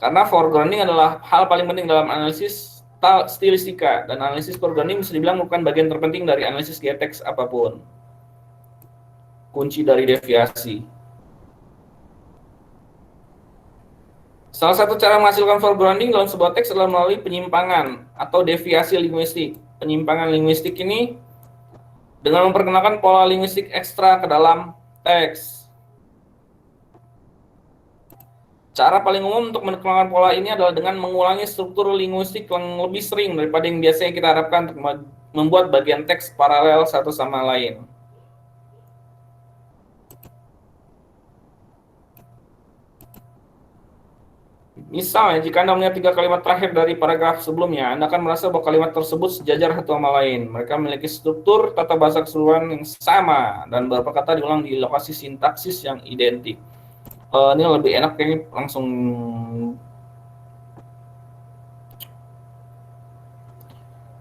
Karena foregrounding adalah hal paling penting dalam analisis stilistika dan analisis foregrounding bisa dibilang merupakan bagian terpenting dari analisis gaya teks apapun. Kunci dari deviasi. Salah satu cara menghasilkan foregrounding dalam sebuah teks adalah melalui penyimpangan atau deviasi linguistik. Penyimpangan linguistik ini dengan memperkenalkan pola linguistik ekstra ke dalam teks. Cara paling umum untuk mengenalkan pola ini adalah dengan mengulangi struktur linguistik yang lebih sering daripada yang biasanya kita harapkan untuk membuat bagian teks paralel satu sama lain. Misalnya, jika Anda melihat 3 kalimat terakhir dari paragraf sebelumnya, Anda akan merasa bahwa kalimat tersebut sejajar satu sama lain. Mereka memiliki struktur tata bahasa keseluruhan yang sama, dan beberapa kata diulang di lokasi sintaksis yang identik. Ini lebih enak kayaknya langsung.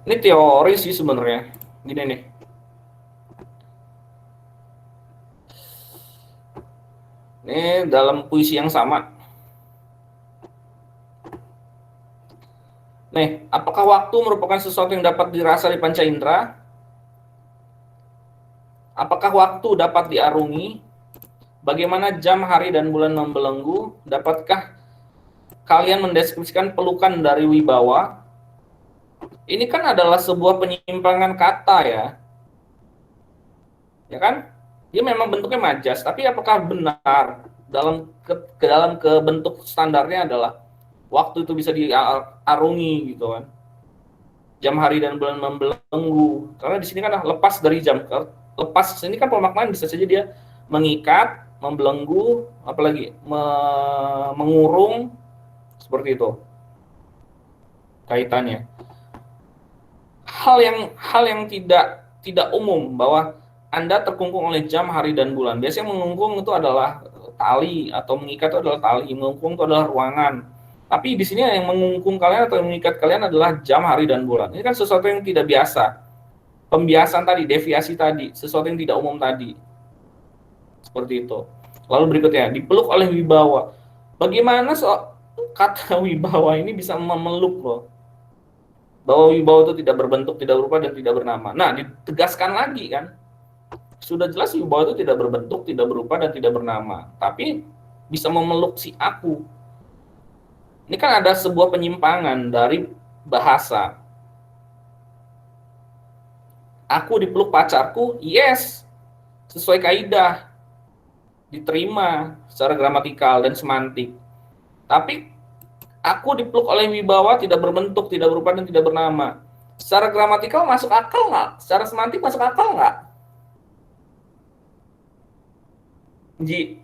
Ini teori sih sebenarnya. Gini nih. Ini dalam puisi yang sama. Nih, apakah waktu merupakan sesuatu yang dapat dirasa di panca indera? Apakah waktu dapat diarungi? Bagaimana jam, hari, dan bulan membelenggu? Dapatkah kalian mendeskripsikan pelukan dari wibawa? Ini kan adalah sebuah penyimpangan kata ya. Ya kan? Dia memang bentuknya majas, tapi apakah benar dalam bentuk standarnya adalah waktu itu bisa diarungi gitu kan. Jam, hari, dan bulan membelenggu. Karena di sini kan lepas dari jam. Lepas ini kan pemaknaan bisa saja dia mengikat, membelenggu, apalagi mengurung, seperti itu kaitannya. Hal yang tidak umum bahwa Anda terkungkung oleh jam, hari, dan bulan. Biasanya mengungkung itu adalah tali atau mengikat itu adalah tali, mengungkung itu adalah ruangan. Tapi di sini yang mengungkung kalian atau yang mengikat kalian adalah jam, hari, dan bulan. Ini kan sesuatu yang tidak biasa. Pembiasan tadi, deviasi tadi, sesuatu yang tidak umum tadi. Seperti itu. Lalu berikutnya, dipeluk oleh wibawa. Bagaimana kata wibawa ini bisa memeluk loh? Bahwa wibawa itu tidak berbentuk, tidak berupa, dan tidak bernama. Nah, ditegaskan lagi kan. Sudah jelas wibawa itu tidak berbentuk, tidak berupa, dan tidak bernama. Tapi bisa memeluk si aku. Ini kan ada sebuah penyimpangan dari bahasa. Aku dipeluk pacarku, yes, sesuai kaidah, diterima secara gramatikal dan semantik. Tapi aku dipeluk oleh wibawa tidak berbentuk, tidak berupa, dan tidak bernama. Secara gramatikal masuk akal nggak? Secara semantik masuk akal nggak? Ji.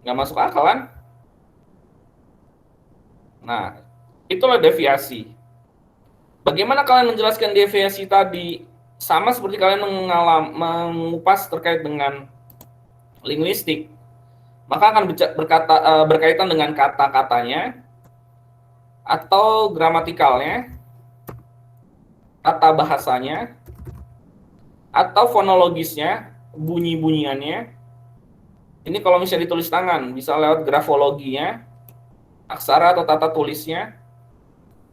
Nggak masuk akal kan? Nah, itulah deviasi. Bagaimana kalian menjelaskan deviasi tadi? Sama seperti kalian mengupas terkait dengan linguistik. Maka akan berkaitan dengan kata-katanya, atau gramatikalnya, tata bahasanya, atau fonologisnya, bunyi-bunyiannya. Ini kalau misalnya ditulis tangan, bisa lewat grafologinya, aksara atau tata tulisnya,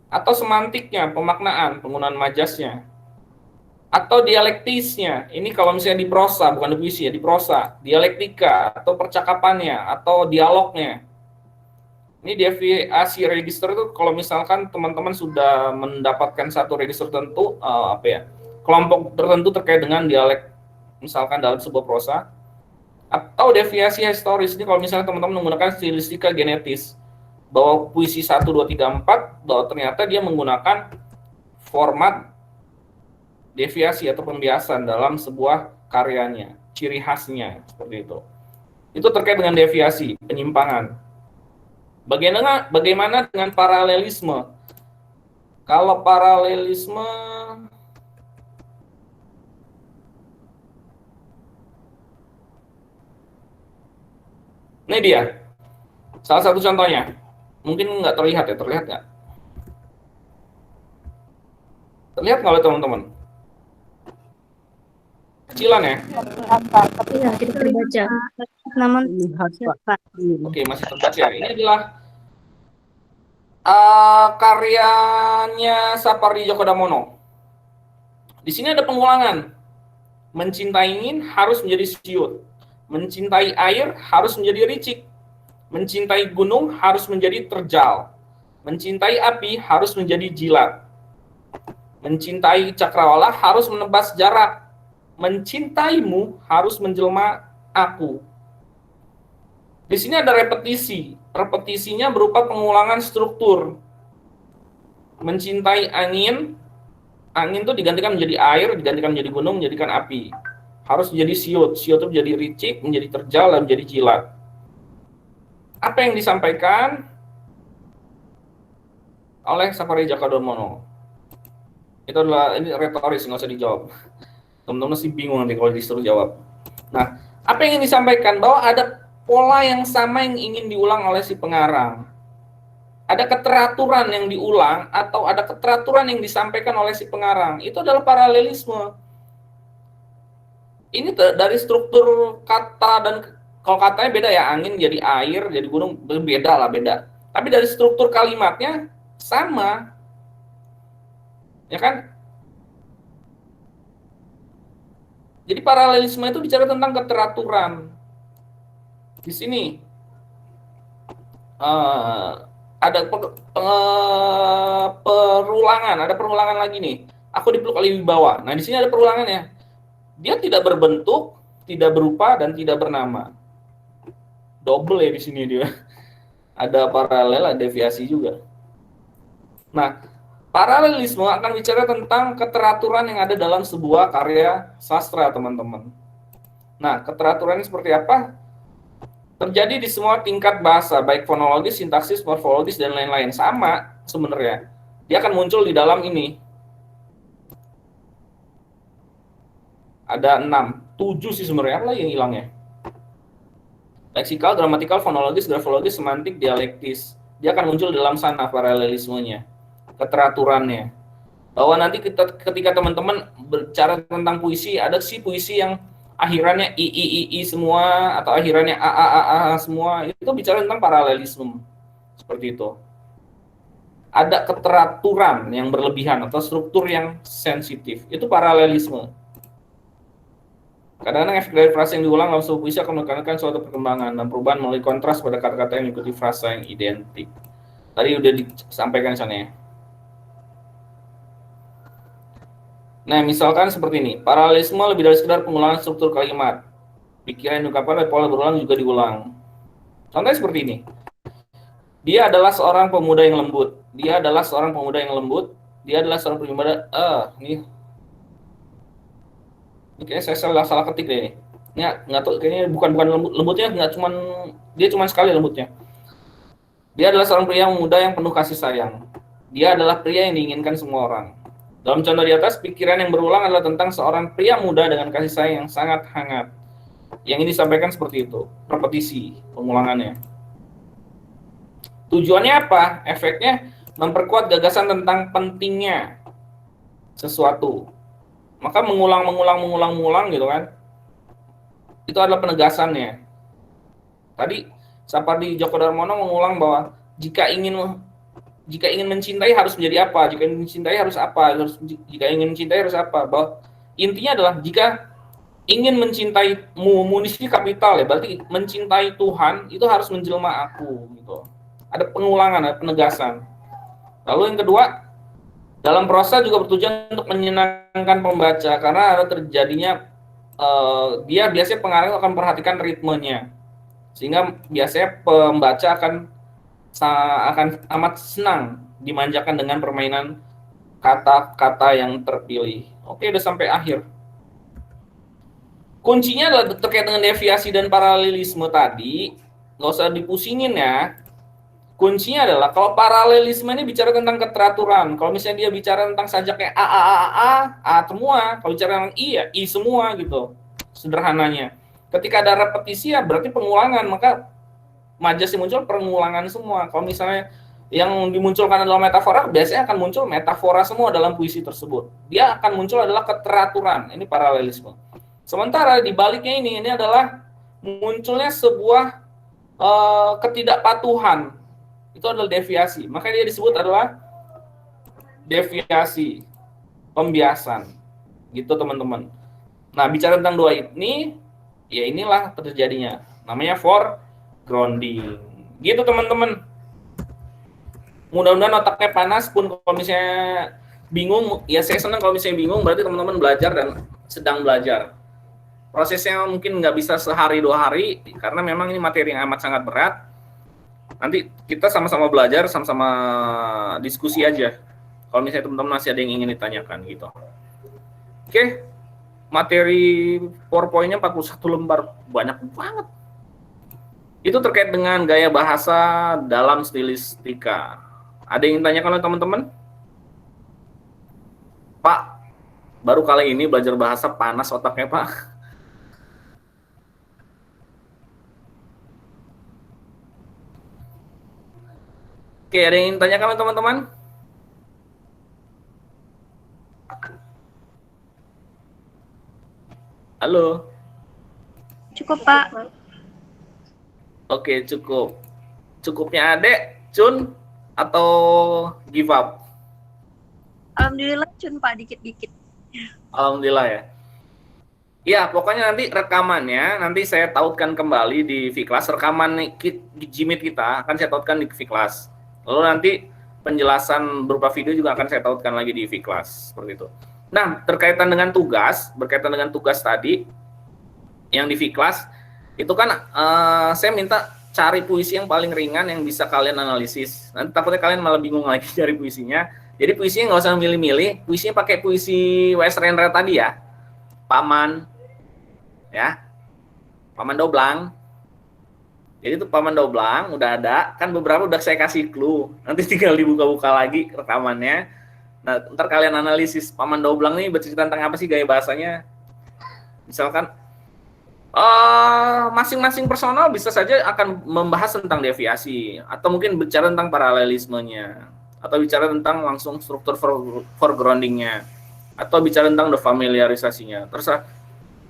atau semantiknya, pemaknaan, penggunaan majasnya, atau dialektisnya. Ini kalau misalnya di prosa, bukan di puisi ya, di prosa, dialektika, atau percakapannya, atau dialognya. Ini deviasi register itu kalau misalkan teman-teman sudah mendapatkan satu register tertentu, kelompok tertentu terkait dengan dialek, misalkan dalam sebuah prosa, atau deviasi historis. Ini kalau misalnya teman-teman menggunakan stilistika genetis, bahwa puisi 1, 2, 3, 4, bahwa ternyata dia menggunakan format deviasi atau pembiasan dalam sebuah karyanya, ciri khasnya, seperti itu. Itu terkait dengan deviasi, penyimpangan. Bagaimana dengan paralelisme? Kalau paralelisme, ini dia. Salah satu contohnya. Mungkin nggak terlihat ya, terlihat nggak? Terlihat nggak oleh teman-teman? Kecilan ya? Iya, tidak terbaca. Namun Oke, masih terbaca. Ini adalah karyanya Sapardi Djoko Damono. Di sini ada pengulangan. Mencintai ingin harus menjadi siut. Mencintai air harus menjadi ricik. Mencintai gunung harus menjadi terjal. Mencintai api harus menjadi jilat. Mencintai cakrawala harus menebas jarak. Mencintaimu harus menjelma aku. Di sini ada repetisi. Repetisinya berupa pengulangan struktur. Mencintai angin, angin itu digantikan menjadi air, digantikan menjadi gunung, menjadikan api. Harus menjadi siut, siut itu menjadi ricik, menjadi terjal, dan menjadi jilat. Apa yang disampaikan oleh Sapardi Djoko Damono? Itu adalah, ini retoris, nggak usah dijawab. Teman-teman sih bingung nanti kalau disuruh jawab. Nah, apa yang ingin disampaikan? Bahwa ada pola yang sama yang ingin diulang oleh si pengarang. Ada keteraturan yang diulang atau ada keteraturan yang disampaikan oleh si pengarang. Itu adalah paralelisme. Ini dari struktur kata, dan kalau katanya beda ya, angin jadi air, jadi gunung, beda lah, beda. Tapi dari struktur kalimatnya sama. Ya kan? Jadi paralelisme itu bicara tentang keteraturan. Di sini ada perulangan, ada perulangan lagi nih. Aku dipeluk oleh wibawa. Nah, di sini ada perulangannya. Dia tidak berbentuk, tidak berupa, dan tidak bernama. Double ya di sini dia. Ada paralel, ada deviasi juga. Nah, paralelisme akan bicara tentang keteraturan yang ada dalam sebuah karya sastra, teman-teman. Nah, keteraturannya seperti apa? Terjadi di semua tingkat bahasa, baik fonologis, sintaksis, morfologis, dan lain-lain. Sama sebenarnya. Dia akan muncul di dalam ini. Ada 6, 7 sih sebenarnya. Apa lagi yang hilangnya? Leksikal, gramatikal, fonologis, grafologis, semantik, dialektis. Dia akan muncul dalam sana paralelismenya, keteraturannya. Bahwa nanti ketika teman-teman bicara tentang puisi, ada sih puisi yang akhirannya i semua, atau akhirannya a semua, itu bicara tentang paralelisme. Seperti itu. Ada keteraturan yang berlebihan atau struktur yang sensitif. Itu paralelisme. Kadang-kadang efek dari frasa yang diulang dalam sebuah puisi akan menekankan suatu perkembangan dan perubahan melalui kontras pada kata-kata yang mengikuti frasa yang identik. Tadi udah disampaikan di sana ya. Nah, misalkan seperti ini. Paralelisme lebih dari sekedar pengulangan struktur kalimat. Pikiran yang diungkapkan oleh pola berulang juga diulang. Contohnya seperti ini. Dia adalah seorang pemuda yang lembut. Dia adalah seorang pemuda yang lembut. Dia adalah seorang pemuda. Ini kayaknya saya salah ketik deh. nggak tahu, kayaknya bukan lembutnya, nggak cuman dia cuman sekali lembutnya. Dia adalah seorang pria muda yang penuh kasih sayang. Dia adalah pria yang diinginkan semua orang. Dalam contoh di atas, pikiran yang berulang adalah tentang seorang pria muda dengan kasih sayang yang sangat hangat. Yang ini disampaikan seperti itu, repetisi, pengulangannya. Tujuannya apa? Efeknya memperkuat gagasan tentang pentingnya sesuatu. Maka mengulang gitu kan. Itu adalah penegasannya. Tadi Sapardi Djoko Darmono mengulang bahwa jika ingin mencintai harus menjadi apa? Jika ingin mencintai harus apa? Jika ingin mencintai harus apa? Bahwa intinya adalah jika ingin mencintaimu, munisi kapital ya, berarti mencintai Tuhan itu harus menjelma aku gitu. Ada pengulangan, ada penegasan. Lalu yang kedua, dalam prosa juga bertujuan untuk menyenangkan pembaca karena ada terjadinya dia biasanya pengarang akan perhatikan ritmenya. Sehingga biasanya pembaca akan amat senang dimanjakan dengan permainan kata-kata yang terpilih. Oke, udah sampai akhir. Kuncinya adalah terkait dengan deviasi dan paralelisme tadi, nggak usah dipusingin ya. Kuncinya adalah kalau paralelisme ini bicara tentang keteraturan. Kalau misalnya dia bicara tentang sajaknya A semua. Kalau bicara tentang I ya I semua gitu. Sederhananya. Ketika ada repetisi ya berarti pengulangan, maka majas yang muncul pengulangan semua. Kalau misalnya yang dimunculkan adalah metafora, biasanya akan muncul metafora semua dalam puisi tersebut. Dia akan muncul adalah keteraturan. Ini paralelisme. Sementara di baliknya ini adalah munculnya sebuah ketidakpatuhan. Itu adalah deviasi. Makanya dia disebut adalah deviasi, pembiasan. Gitu teman-teman. Nah, bicara tentang dua ini, ya inilah terjadinya. Namanya foregrounding. Gitu teman-teman. Mudah-mudahan otaknya panas pun kalau misalnya bingung, ya saya senang kalau misalnya bingung, berarti teman-teman belajar dan sedang belajar. Prosesnya mungkin nggak bisa sehari 2 hari, karena memang ini materi yang amat sangat berat. Nanti kita sama-sama belajar, sama-sama diskusi aja. Kalau misalnya teman-teman masih ada yang ingin ditanyakan gitu. Oke, materi PowerPoint-nya 41 lembar, banyak banget. Itu terkait dengan gaya bahasa dalam stilistika. Ada yang ditanyakan oleh teman-teman? Pak, baru kali ini belajar bahasa panas otaknya, Pak. Oke, ada yang ingin ditanyakan oleh teman-teman? Halo? Cukup, Pak. Oke, cukup. Cukupnya Adek, Cun, atau give up? Alhamdulillah Cun Pak, dikit-dikit. Alhamdulillah ya. Ya, pokoknya nanti rekamannya, nanti saya tautkan kembali di Vkelas. Rekaman Jimit kita akan saya tautkan di Vkelas. Lalu nanti penjelasan berupa video juga akan saya tautkan lagi di Vkelas. Seperti itu. Nah, berkaitan dengan tugas tadi, yang di Vkelas, itu kan saya minta cari puisi yang paling ringan yang bisa kalian analisis. Nanti takutnya kalian malah bingung lagi dari puisinya. Jadi puisinya nggak usah milih-milih, puisinya pakai puisi W.S. Rendra tadi ya. Paman, ya. Paman Doblang. Jadi itu Paman Doblang udah ada, kan beberapa udah saya kasih clue. Nanti tinggal dibuka-buka lagi rekamannya. Nah, ntar kalian analisis Paman Doblang nih bercerita tentang apa sih gaya bahasanya. Misalkan masing-masing personal bisa saja akan membahas tentang deviasi, atau mungkin bicara tentang paralelismenya, atau bicara tentang langsung struktur foregroundingnya, atau bicara tentang the familiarisasinya.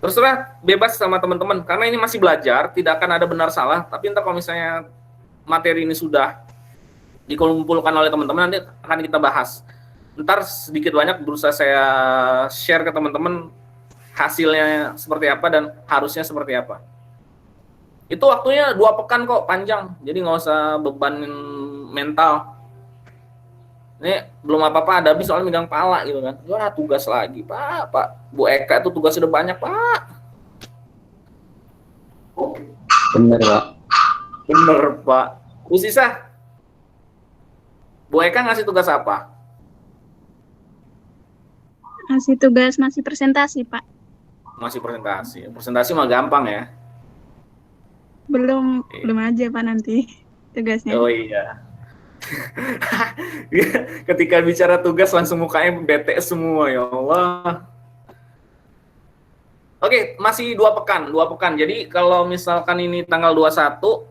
Terserah bebas sama teman-teman, karena ini masih belajar, tidak akan ada benar salah. Tapi ntar kalau misalnya materi ini sudah dikumpulkan oleh teman-teman, nanti akan kita bahas. Ntar sedikit banyak berusaha saya share ke teman-teman hasilnya seperti apa dan harusnya seperti apa. Itu waktunya 2 pekan kok, panjang. Jadi nggak usah beban mental. Ini belum apa-apa, ada habis soalnya megang pala gitu kan. Wah, tugas lagi, Pak. Bu Eka itu tugas sudah banyak, Pak. Bener, Pak. Bener, Pak. Bu Sisa, Bu Eka ngasih tugas apa? Ngasih tugas masih presentasi, Pak. Masih presentasi. Presentasi mah gampang ya. Belum Iya. belum aja Pak nanti tugasnya. Oh iya. Ketika bicara tugas langsung mukanya bete semua, ya Allah. Oke, masih 2 pekan, 2 pekan. Jadi kalau misalkan ini tanggal 21,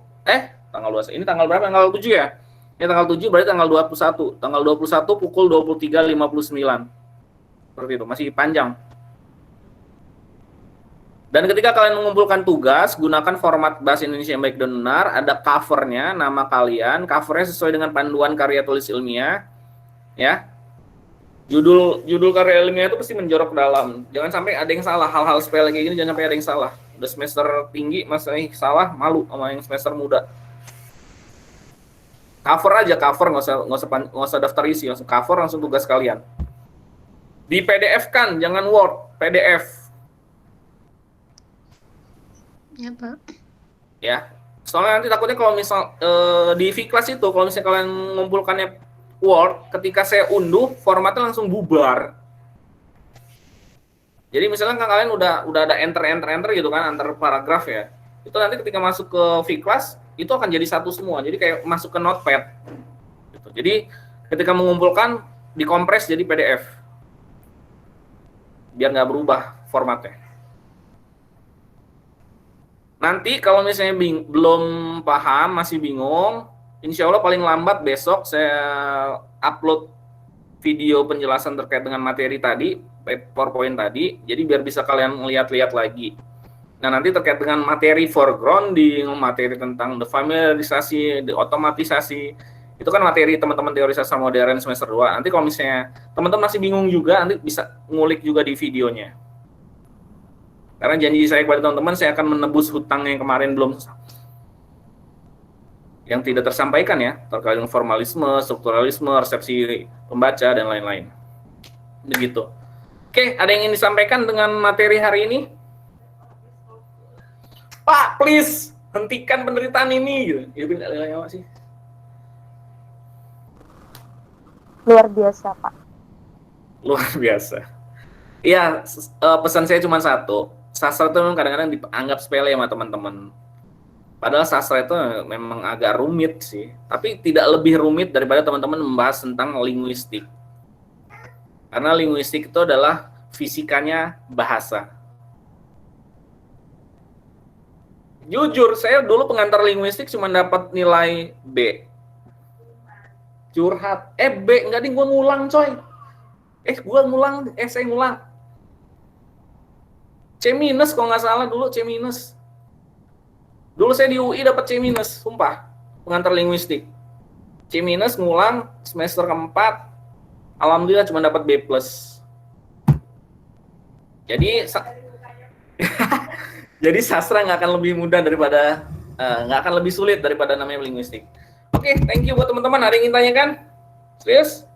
tanggal 21, ini tanggal berapa? Tanggal 7 ya? Ini tanggal 7 berarti tanggal 21. Tanggal 21 pukul 23.59. Seperti itu, masih panjang. Dan ketika kalian mengumpulkan tugas, gunakan format bahasa Indonesia yang baik dan benar, ada covernya, nama kalian, covernya sesuai dengan panduan karya tulis ilmiah, ya. Judul karya ilmiah itu pasti menjorok ke dalam. Jangan sampai ada yang salah, hal-hal sepele kayak gini jangan sampai ada yang salah. Udah semester tinggi masih salah, malu sama yang semester muda. Cover aja, cover, nggak usah daftar isi, langsung cover langsung tugas kalian. Di PDF kan, jangan Word, PDF. Ya Pak. Ya, soalnya nanti takutnya kalau misal di V-Class itu kalau misalnya kalian mengumpulkannya Word, ketika saya unduh formatnya langsung bubar. Jadi misalnya kan kalian udah ada enter gitu kan antar paragraf ya, itu nanti ketika masuk ke V-Class itu akan jadi satu semua, jadi kayak masuk ke Notepad gitu. Jadi ketika mengumpulkan dikompres jadi PDF biar nggak berubah formatnya. Nanti kalau misalnya belum paham, masih bingung, insya Allah paling lambat besok saya upload video penjelasan terkait dengan materi tadi, PowerPoint tadi, jadi biar bisa kalian lihat-lihat lagi. Nah, nanti terkait dengan materi foregrounding, materi tentang defamiliarisasi, deotomatisasi, itu kan materi teman-teman teori sastra modern semester 2. Nanti kalau misalnya teman-teman masih bingung juga, nanti bisa ngulik juga di videonya. Karena janji saya kepada teman-teman, saya akan menebus hutang yang kemarin yang tidak tersampaikan ya, terkait dengan formalisme, strukturalisme, resepsi pembaca, dan lain-lain. Begitu. Oke, ada yang ingin disampaikan dengan materi hari ini? Pak, please, hentikan penderitaan ini. Gitu. Ya, apa sih? Luar biasa, Pak. Luar biasa. Iya, pesan saya cuma satu. Sastra itu memang kadang-kadang dianggap sepele sama teman-teman. Padahal sastra itu memang agak rumit sih. Tapi tidak lebih rumit daripada teman-teman membahas tentang linguistik. Karena linguistik itu adalah fisikanya bahasa. Jujur, saya dulu pengantar linguistik cuma dapat nilai B. Curhat. B, enggak ding, gue ngulang coy. Saya ngulang. C- kalau nggak salah dulu C-. Dulu saya di UI dapat C-, sumpah. Pengantar linguistik. C- ngulang semester keempat. Alhamdulillah cuma dapat B+. Jadi sastra nggak akan lebih mudah daripada nggak akan lebih sulit daripada namanya linguistik. Oke, thank you buat teman-teman. Ada yang ingin tanyakan? Serius?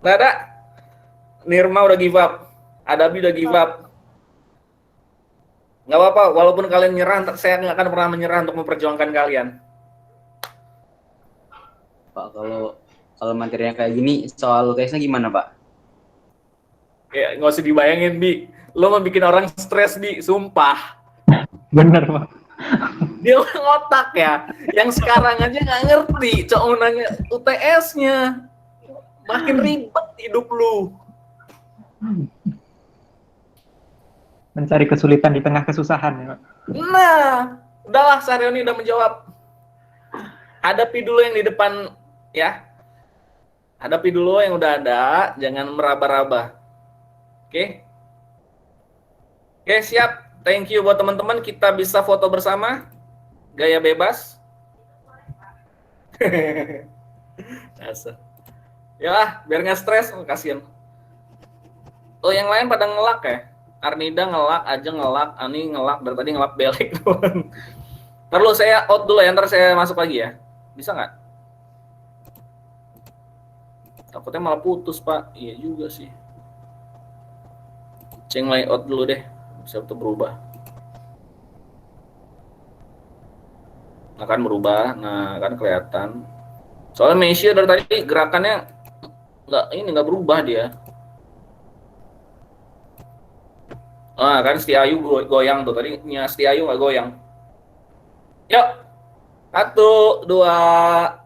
Nggak ada? Nirma udah give up. Adabi udah give up. Nggak apa-apa, walaupun kalian nyerah, saya nggak akan pernah menyerah untuk memperjuangkan kalian. Pak, kalau materinya kayak gini, soal UTS-nya gimana, Pak? Ya, nggak usah dibayangin, Bi. Lo mau bikin orang stres, Bi. Sumpah. Bener, Pak. Dia ngotak ya. Yang sekarang aja nggak ngerti. Cok nanya UTS-nya. Makin ribet hidup lu. Mencari kesulitan di tengah kesusahan ya, Pak. Nah, udahlah, Saryoni udah menjawab. Hadapi dulu yang di depan, ya. Hadapi dulu yang udah ada, jangan meraba-raba. Oke? Oke, siap. Thank you buat teman-teman. Kita bisa foto bersama. Gaya bebas. Ya, biar nggak stres. Kasian. Oh, yang lain pada ngelak ya? Arnida ngelak, Aja ngelak, Ani ngelak, dari tadi ngelak belek. Perlu saya out dulu ya, ntar saya masuk lagi ya. Bisa nggak? Takutnya malah putus, Pak. Iya juga sih. Ceng layout dulu deh. Bisa tuh berubah. Akan berubah. Nah, kan kelihatan. Soalnya Mesia dari tadi gerakannya nggak berubah dia. Ah, kan Siti Ayu goyang tuh. Tadi nya Siti Ayu nggak goyang. Yuk. 1, 2,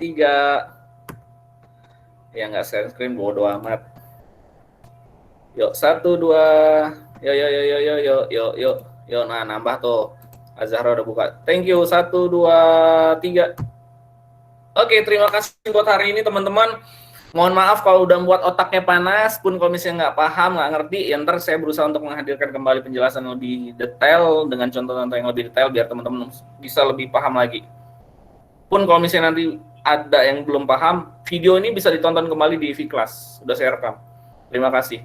3. Ya nggak share screen, bodo amat. Yuk, 1, 2. Yuk. Nah, nambah tuh. Azhara udah buka. Thank you. 1, 2, 3. Oke, terima kasih buat hari ini teman-teman. Mohon maaf kalau udah membuat otaknya panas, pun kalau misalnya nggak paham, nggak ngerti, ya ntar saya berusaha untuk menghadirkan kembali penjelasan lebih detail dengan contoh-contoh yang lebih detail biar teman-teman bisa lebih paham lagi. Pun kalau misalnya nanti ada yang belum paham, video ini bisa ditonton kembali di V-Class. Sudah saya rekam. Terima kasih.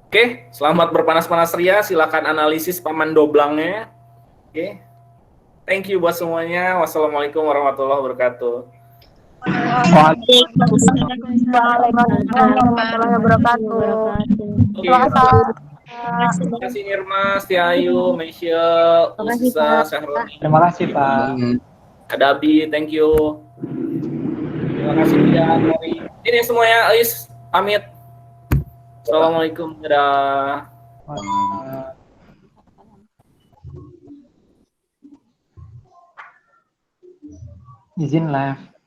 Oke, selamat berpanas-panas ria. Silakan analisis paman doblangnya. Oke. Thank you buat semuanya. Wassalamualaikum warahmatullahi wabarakatuh. Waalaikumsalam warahmatullahi wabarakatuh. Terima kasih Nirma, Setiayu, Michelle, Usisa, Syahroni. Terima kasih Pak. Ada Abi, thank you. Terima kasih Tia, Mori. Ini semuanya, Ais, pamit. Assalamualaikum, dadah. Izin live.